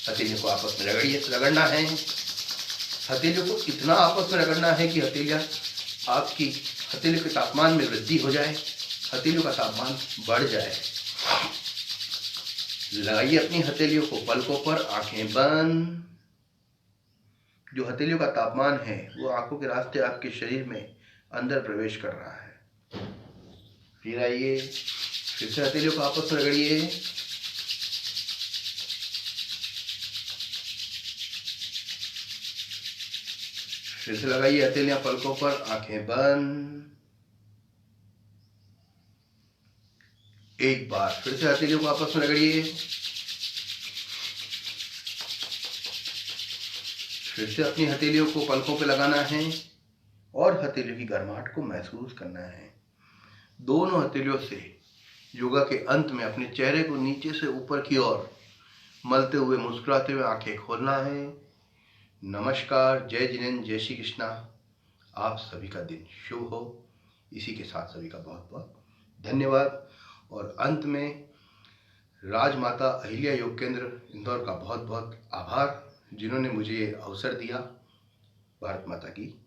हथेलियों को आपस में रगड़ना है। हथेलियों को इतना आपस में रगड़ना है कि आपकी हथेलियों के तापमान में वृद्धि हो जाए, हथेलियों का तापमान बढ़ जाए। लगाइए अपनी हथेलियों को पलकों पर, आंखें बंद। जो हथेलियों का तापमान है वो आंखों के रास्ते आपके शरीर में अंदर प्रवेश कर रहा है। फिर आइए, फिर से हथेलियों को आपस में रगड़िए। फिर से लगाइए हथेलियां पलकों पर, आंखें बंद। एक बार फिर से हथेलियों को आपस में रगड़िए। फिर से अपनी हथेलियों को पलकों पे लगाना है और हथेलियों की गर्माहट को महसूस करना है। दोनों हथेलियों से योगा के अंत में अपने चेहरे को नीचे से ऊपर की ओर मलते हुए मुस्कुराते हुए आंखें खोलना है। नमस्कार, जय जिनेन्द्र, जय श्री कृष्णा। आप सभी का दिन शुभ हो। इसी के साथ सभी का बहुत बहुत धन्यवाद। और अंत में राजमाता अहिल्या योग केंद्र इंदौर का बहुत बहुत आभार, जिन्होंने मुझे ये अवसर दिया। भारत माता की